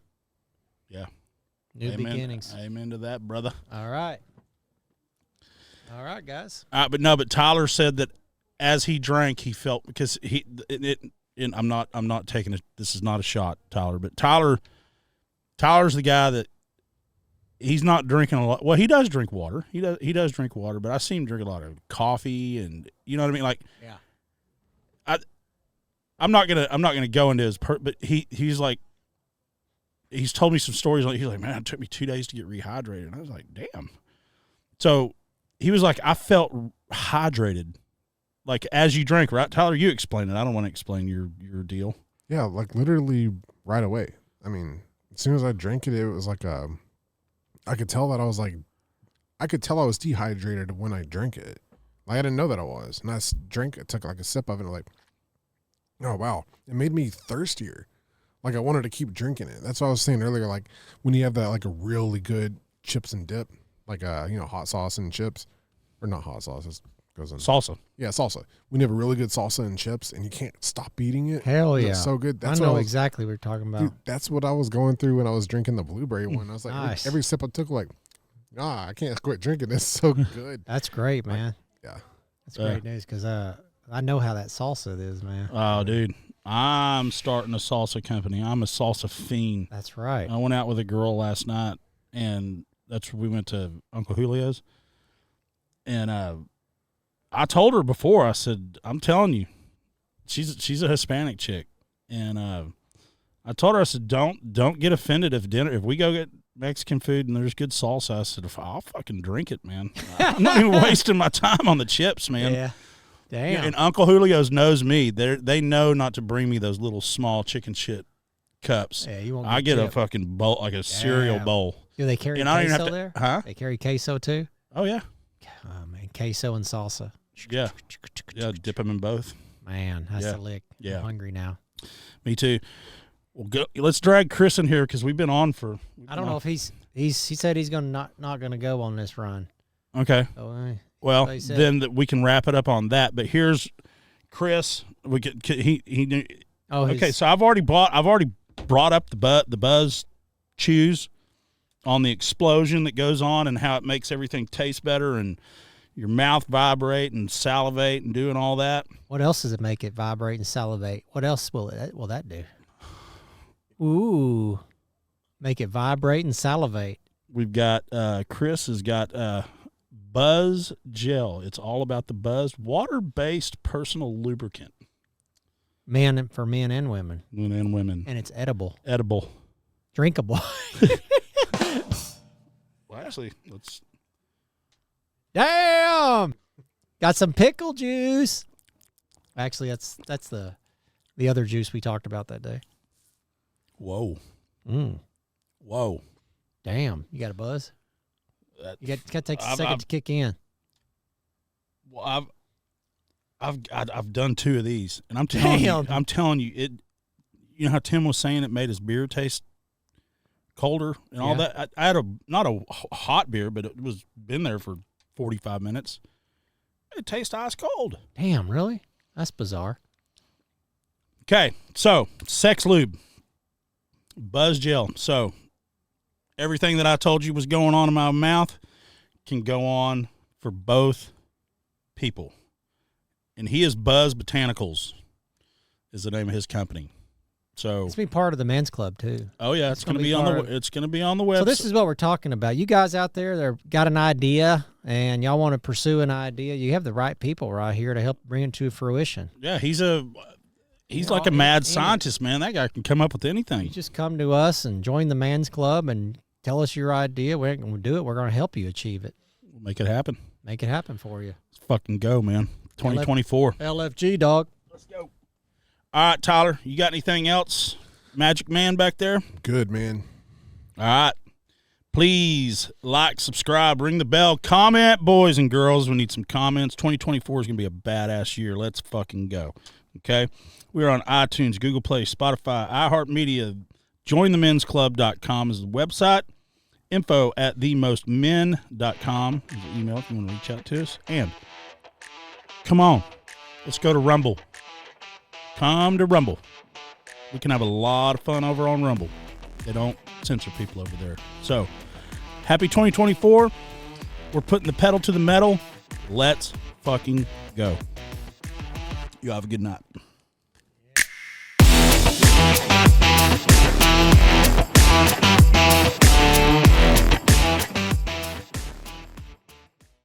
Yeah. New Amen. beginnings. Amen to that, brother. All right. All right, guys. But Tyler said that as he drank, he felt, because and I'm not taking it. This is not a shot, Tyler, but Tyler's the guy that he's not drinking a lot. Well, he does drink water. He does drink water, but I see him drink a lot of coffee, and you know what I mean? Like, yeah. I'm not gonna go into his but he's like, he's told me some stories. He's like, man, it took me 2 days to get rehydrated, and I was like, damn. So he was like, I felt hydrated, like as you drank, right? Tyler, you explain it. I don't want to explain your deal. Yeah, like literally right away. I mean, as soon as I drank it, it was like I could tell that I was dehydrated when I drank it. Like I didn't know that I was, and I took like a sip of it, and like, oh wow, it made me thirstier. Like I wanted to keep drinking it. That's what I was saying earlier. Like when you have that like a really good chips and dip, like hot sauce and chips, or not hot sauce, it goes in Salsa. Yeah, salsa. When you have a really good salsa and chips, and you can't stop eating it. Hell yeah, it's so good. I know exactly what you're talking about. Dude, that's what I was going through when I was drinking the blueberry one. I was like, Nice. every sip I took, like, I can't quit drinking this. It's so good. That's great, man. Yeah. That's great news because I know how that salsa is, man. Oh, dude, I'm starting a salsa company. I'm a salsa fiend. That's right. I went out with a girl last night, and we went to Uncle Julio's, and I told her before. I said, I'm telling you, she's a Hispanic chick, and I told her, I said, don't get offended if we go get Mexican food and there's good salsa. I said, I'll fucking drink it, man. I'm not even wasting my time on the chips, man. Yeah. Damn. And Uncle Julio's knows me. They know not to bring me those little small chicken shit cups. Yeah, you won't. I get a fucking bowl, like a cereal bowl. Do they carry And I don't even queso have there? Huh? They carry queso too. Oh yeah. Oh man, queso and salsa. Yeah. Yeah. Dip them in both. Man, that's Yeah. a lick. Yeah. I'm hungry now. Me too. Well, let's drag Chris in here because we've been on for. I don't know if he said he's gonna not gonna go on this run. Okay. So, Well, he said. then we can wrap it up on that. But here's Chris. We could he knew. Okay, so I've already brought up the Buzz Chews on the explosion that goes on and how it makes everything taste better and your mouth vibrate and salivate and doing all that. What else does it make it vibrate and salivate? What else will that do? Ooh, make it vibrate and salivate. We've got Chris has got Buzz Gel. It's all about the Buzz, water-based personal lubricant. For men and women. Men and women. And it's edible. Drinkable. Well, actually, let's. Damn! Got some pickle juice. Actually, that's the other juice we talked about that day. Whoa. Mm. Whoa. Damn, you got a buzz? You got to take a second to kick in. Well, I've done 2 of these, and I'm telling you, it. You know how Tim was saying it made his beer taste colder and all that. I had not a hot beer, but it was been there for 45 minutes. It tastes ice cold. Damn, really? That's bizarre. Okay, so Sex Lube, Buzz Gel. So everything that I told you was going on in my mouth can go on for both people. And he is Buzz Botanicals is the name of his company. So it's be part of the men's club too. Oh yeah, it's going to be on the website. So this is what we're talking about. You guys out there that got an idea and y'all want to pursue an idea, you have the right people right here to help bring it to fruition. Yeah, he's like a mad scientist, man. That guy can come up with anything. You just come to us and join the men's club and tell us your idea. We're going to do it. We're going to help you achieve it. We'll make it happen. Make it happen for you. Let's fucking go, man. 2024. LFG, dog. Let's go. All right, Tyler, you got anything else? Magic Man back there? Good, man. All right. Please like, subscribe, ring the bell, comment, boys and girls. We need some comments. 2024 is going to be a badass year. Let's fucking go. Okay? We're on iTunes, Google Play, Spotify, iHeartMedia. JoinTheMen'sClub.com is the website. info@themostmen.com is the email if you want to reach out to us. And come on, let's go to Rumble. Come to Rumble. We can have a lot of fun over on Rumble. They don't censor people over there. So, happy 2024. We're putting the pedal to the metal. Let's fucking go. You have a good night.